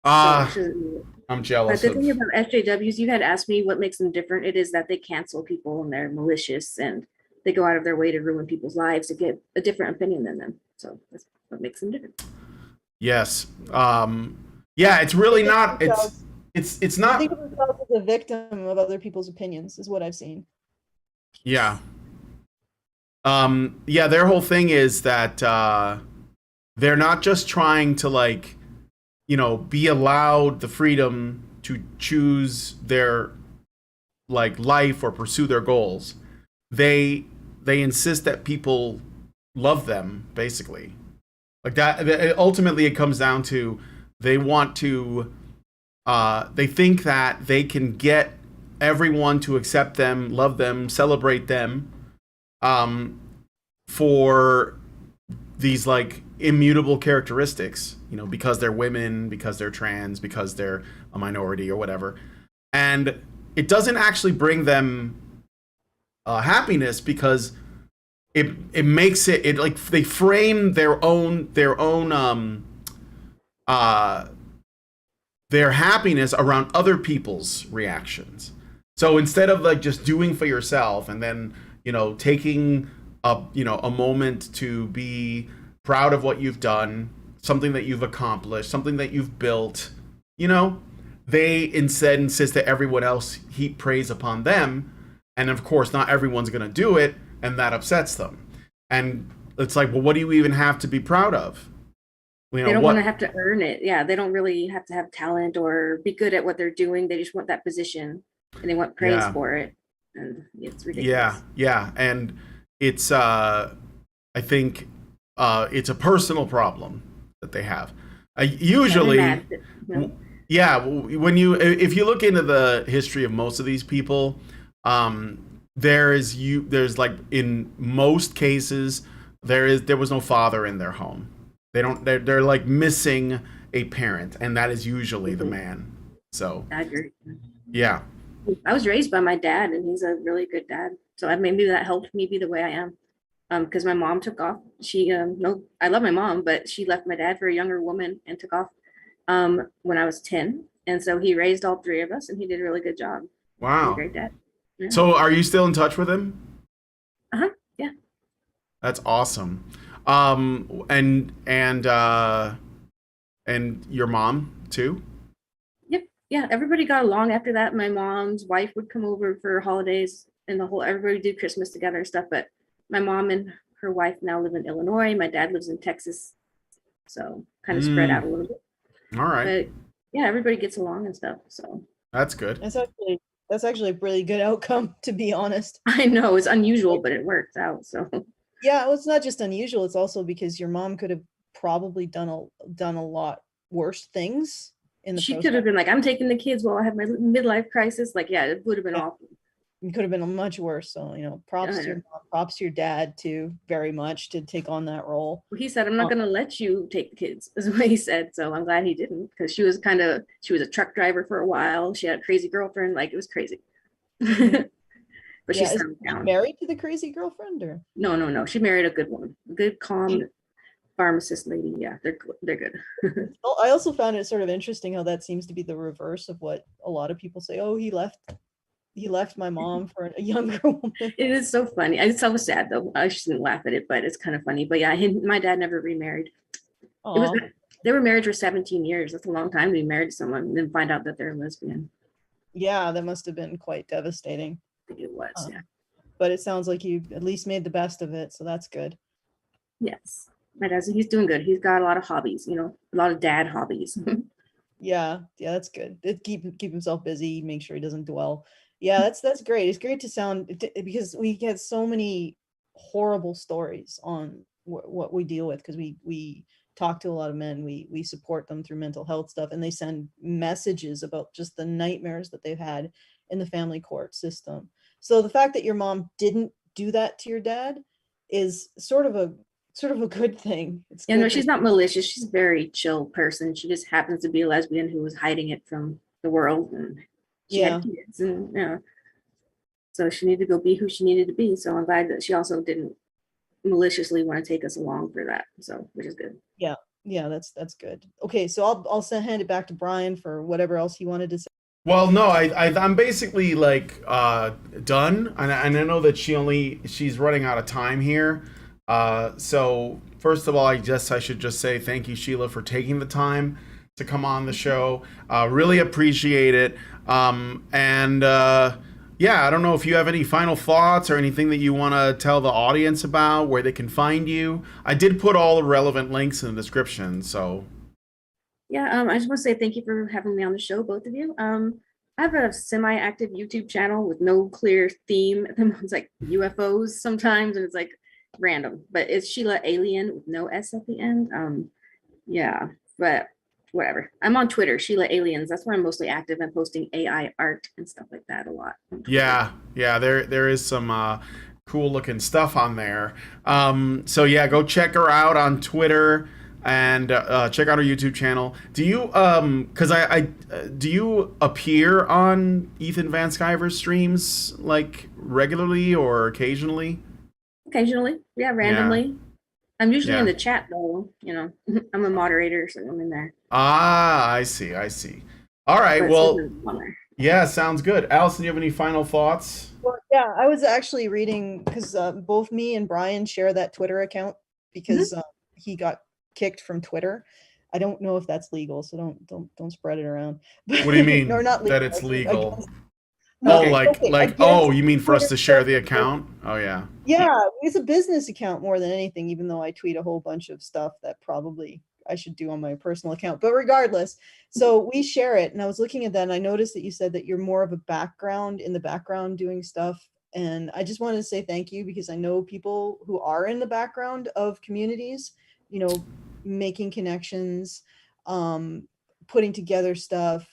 C: So
B: Uh
C: she doesn't.
B: I'm
C: But
B: jealous
C: the
B: of.
C: thing about SJWs, you had asked me what makes them different. It is that they cancel people and they're malicious and they go out of their way to ruin people's lives to get a different opinion than them. So that's what makes them different.
B: Yes. Yeah, it's really
D: They think
B: not.
D: of themselves-
B: It's
D: they think
B: not.
D: of themselves as a victim of other people's opinions, is what I've seen.
B: Yeah. Yeah, their whole thing is that they're not just trying to like, be allowed the freedom to choose their like life or pursue their goals. They insist that people love them, basically. Like that ultimately it comes down to they want to they think that they can get everyone to accept them, love them, celebrate them, um, for these like immutable characteristics, because they're women, because they're trans, because they're a minority or whatever. And it doesn't actually bring them happiness because it makes it like they frame uh their happiness around other people's reactions. So instead of like just doing for yourself and then, taking a moment to be proud of what you've done, something that you've accomplished, something that you've built, they instead insist that everyone else heap praise upon them. And of course, not everyone's going to do it, and that upsets them. And it's like, well, what do you even have to be proud of?
C: They don't want to
B: What?
C: have to earn it. Yeah, they don't really have to have talent or be good at what they're doing. They just want that position and they want praise
B: Yeah.
C: for it. And it's
B: Yeah,
C: ridiculous.
B: yeah, and it's I think it's a personal problem that they have.
C: Yeah, they're
B: Usually,
C: mad.
B: yeah, when if you look into the history of most of these people, there's like in most cases there was no father in their home. They're like missing a parent, and that is usually the man. So
C: I agree.
B: yeah.
C: I was raised by my dad, and he's a really good dad. So maybe that helped me be the way I am. Because my mom took off. She no, I love my mom, but she left my dad for a younger woman and took off when I was 10. And so he raised all three of us, and he did a really good job. He's a
B: Wow.
C: great dad. Yeah.
B: So are you still in touch with him?
C: Uh-huh. Yeah.
B: That's awesome. And your mom too?
C: Yep. Yeah. Everybody got along after that. My mom's wife would come over for holidays, and everybody did Christmas together and stuff. But my mom and her wife now live in Illinois. My dad lives in Texas, so kind of spread out a little bit.
B: All right.
C: But yeah, everybody gets along and stuff. So
B: That's good.
D: That's actually a really good outcome, to be honest.
C: I know it's unusual, but it works out. So
D: Yeah, well, it's not just unusual, it's also because your mom could have probably done a lot worse things in the
C: she could
D: process.
C: have been like, I'm taking the kids while I have my midlife crisis. Like, yeah, it would have been
D: Yeah.
C: awful.
D: It could have been much worse. So, props to your mom, props to your dad too, very much, to take on that role.
C: He said, I'm not going to let you take the kids, is what he said. So I'm glad he didn't, because she was a truck driver for a while. She had a crazy girlfriend. Like, it was crazy. But
D: Yeah,
C: she
D: is
C: settled
D: she
C: down.
D: married to the crazy girlfriend, or?
C: No. She married a good woman, a good, calm pharmacist lady. Yeah, they're good.
D: Well, I also found it sort of interesting how that seems to be the reverse of what a lot of people say. Oh, he left my mom for a younger woman.
C: It is so funny. It's so sad though. I shouldn't laugh at it, but it's kind of funny. But yeah, my dad never remarried.
D: Aw.
C: They were married for 17 years. That's a long time to be married to someone and then find out that they're a lesbian.
D: Yeah, that must have been quite devastating.
C: I think it was, yeah.
D: But it sounds like you at least made the best of it, so that's good.
C: Yes. My dad, he's doing good. He's got a lot of hobbies, a lot of dad hobbies.
D: Yeah, that's good. Keep himself busy, make sure he doesn't dwell. Yeah, that's great. It's great to because we get so many horrible stories on what we deal with, because we talk to a lot of men, we support them through mental health stuff, and they send messages about just the nightmares that they've had in the family court system. So the fact that your mom didn't do that to your dad is sort of a good thing. It's
C: Yeah, no,
D: good
C: she's not malicious. She's a very chill person. She just happens to be a lesbian who was hiding it from the world, and she
D: Yeah.
C: had kids, and so she needed to go be who she needed to be. So I'm glad that she also didn't maliciously want to take us along for that. So, which is good.
D: Yeah, that's good. Okay, so I'll hand it back to Brian for whatever else he wanted to say.
B: Well, no, I'm basically like done, and I know that she's running out of time here. So first of all, I guess I should just say thank you, Sheila, for taking the time to come on the show. Really appreciate it. Yeah, I don't know if you have any final thoughts or anything that you want to tell the audience about, where they can find you. I did put all the relevant links in the description, so.
C: Yeah, I just want to say thank you for having me on the show, both of you. I have a semi-active YouTube channel with no clear theme. It's like UFOs sometimes, and it's like random, but it's Sheila Alien with no S at the end. Yeah, but whatever. I'm on Twitter, Sheila Aliens. That's where I'm mostly active. I'm posting AI art and stuff like that a lot.
B: Yeah, there is some cool looking stuff on there. So yeah, go check her out on Twitter and check out her YouTube channel. Do you because do you appear on Ethan Van Sciver's streams like regularly or occasionally?
C: Occasionally, yeah, randomly. I'm usually in
B: Yeah.
C: the chat though. I'm a moderator, so I'm in there.
B: Ah, I see. All right.
C: But
B: Well,
C: sometimes I'm on there.
B: yeah, sounds good. Allison, do you have any final thoughts?
D: Well, yeah, I was actually reading because both me and Brian share that Twitter account because he got kicked from Twitter. I don't know if that's legal, so don't spread it around.
B: What do you mean
D: Or not
B: that
D: legal.
B: it's legal?
D: Against-
B: Oh,
C: Okay.
B: like
D: against
B: oh, you mean for us
D: Twitter
B: to share the
D: censorship.
B: account? Oh yeah.
D: Yeah, it's a business account more than anything, even though I tweet a whole bunch of stuff that probably I should do on my personal account. But regardless, so we share it. And I was looking at that and I noticed that you said that you're more of a background in the background doing stuff. And I just wanted to say thank you, because I know people who are in the background of communities, making connections, putting together stuff,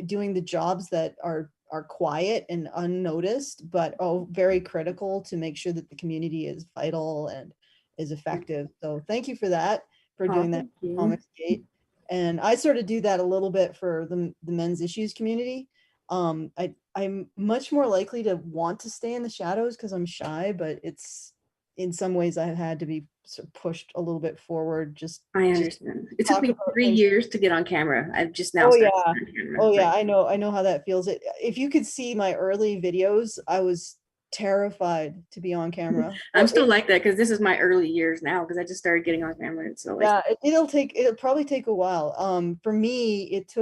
D: doing the jobs that are quiet and unnoticed, but very critical to make sure that the community is vital and is effective. So thank you for that, for doing that
C: Thank you.
D: Comics Gate. And I sort of do that a little bit for the men's issues community. I'm much more likely to want to stay in the shadows because I'm shy, but it's in some ways I've had to be sort of pushed a little bit forward.
C: I understand. It took
D: talk
C: me
D: about
C: 3
D: things.
C: years to get on camera. I've just now
D: Oh
C: started
D: yeah.
C: on camera.
D: Oh
C: It's
D: yeah,
C: like,
D: I know how that feels. If you could see my early videos, I was terrified to be on camera.
C: I'm still like that because this is my early years now because I just started getting on camera. So like,
D: Yeah, it'll probably take a while. For me, it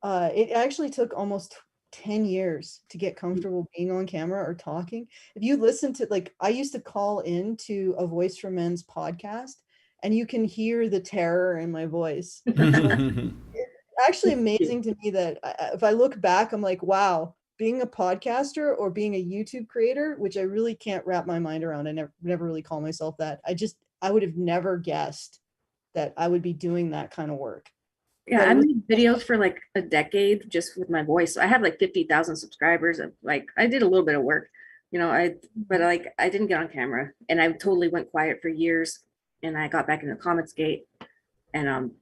D: actually took almost 10 years to get comfortable being on camera or talking. If you listen to, like, I used to call into a Voice for Men's podcast and you can hear the terror in my voice. Actually amazing to me that if I look back, I'm like, wow, being a podcaster or being a YouTube creator, which I really can't wrap my mind around. I never really call myself that. I would have never guessed that I would be doing that kind of work.
C: yeah, I made videos for like a decade just with my voice. So I have like 50,000 subscribers. I did a little bit of work, but I didn't get on camera and I totally went quiet for years. And I got back into Comics Gate and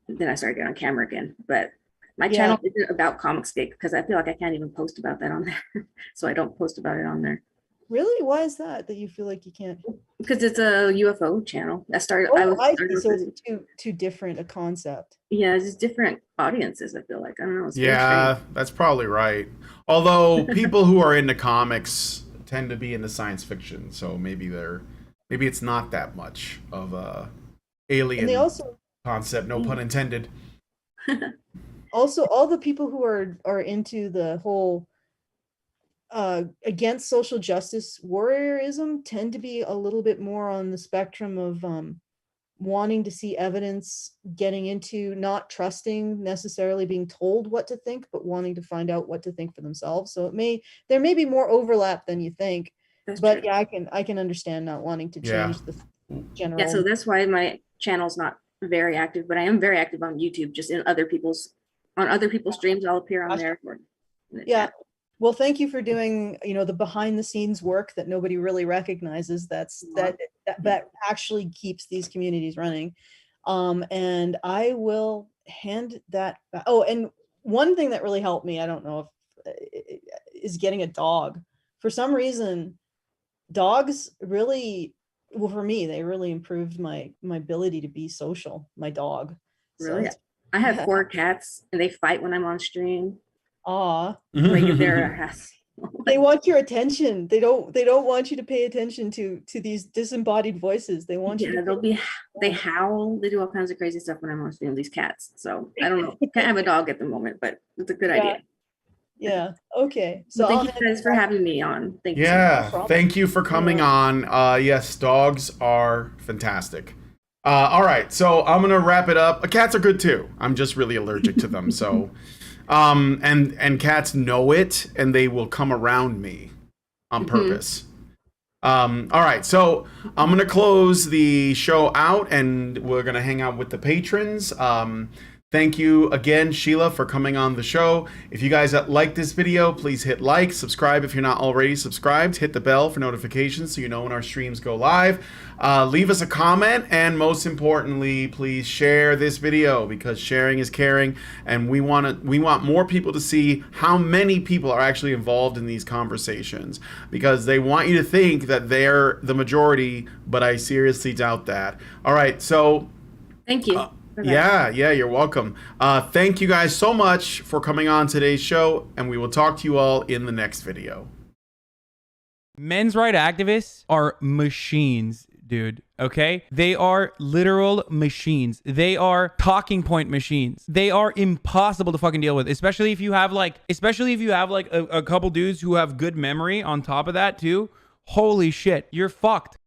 C: then I started getting on camera again. But my channel isn't about Comics Gate because I feel like I can't even post about that on there. So I don't post about it on there.
D: Really? Why is that you feel like you can't?
C: Because it's a UFO channel. I see.
D: So it's too different a concept.
C: Yeah, it's just different audiences, I feel like. I don't know.
B: Yeah, that's probably right. Although people who are into comics tend to be into science fiction, so maybe it's not that much of a alien concept, no pun intended.
D: Also, all the people who are into the whole against social justice warriorism tend to be a little bit more on the spectrum of wanting to see evidence, getting into not trusting necessarily being told what to think, but wanting to find out what to think for themselves. So there may be more overlap than you think.
C: That's
D: But
C: true.
D: yeah, I can understand not wanting to
B: Yeah.
D: change the general.
C: Yeah, so that's why my channel's not very active, but I am very active on YouTube, just in other people's streams. I'll appear on there.
D: Yeah. Well, thank you for doing, the behind the scenes work that nobody really recognizes. That actually keeps these communities running. And I will hand that back. Oh, and one thing that really helped me, I don't know if is getting a dog. For some reason, dogs really, well, for me, they really improved my ability to be social, my dog.
C: Really?
D: So
C: I have 4 cats and they fight when I'm on stream.
D: aw.
C: Like they're a hassle.
D: They want your attention. They don't want you to pay attention to these disembodied voices. They want you to
C: they howl, they do all kinds of crazy stuff when I'm on stream, these cats. So I don't know. Can't have a dog at the moment, but it's a good idea.
D: Yeah. Okay.
C: So
D: So
C: thank you guys for having me on. Thank you.
B: Yeah,
D: much.
B: thank you for coming on. Yes, dogs are fantastic. All right, so I'm gonna wrap it up. Cats are good too. I'm just really allergic to them. So, and cats know it, and they will come around me on purpose. All right, so I'm gonna close the show out, and we're gonna hang out with the patrons. Thank you again, Sheila, for coming on the show. If you guys like this video, please hit like, subscribe if you're not already subscribed, hit the bell for notifications so you know when our streams go live. Leave us a comment, and most importantly, please share this video, because sharing is caring, and we want more people to see how many people are actually involved in these conversations, because they want you to think that they're the majority, but I seriously doubt that. All right, so
C: Thank you.
B: yeah, you're welcome. Thank you guys so much for coming on today's show, and we will talk to you all in the next video.
F: Men's rights activists are machines, dude. Okay? They are literal machines. They are talking point machines. They are impossible to fucking deal with, especially if you have like a couple dudes who have good memory on top of that too. Holy shit, you're fucked.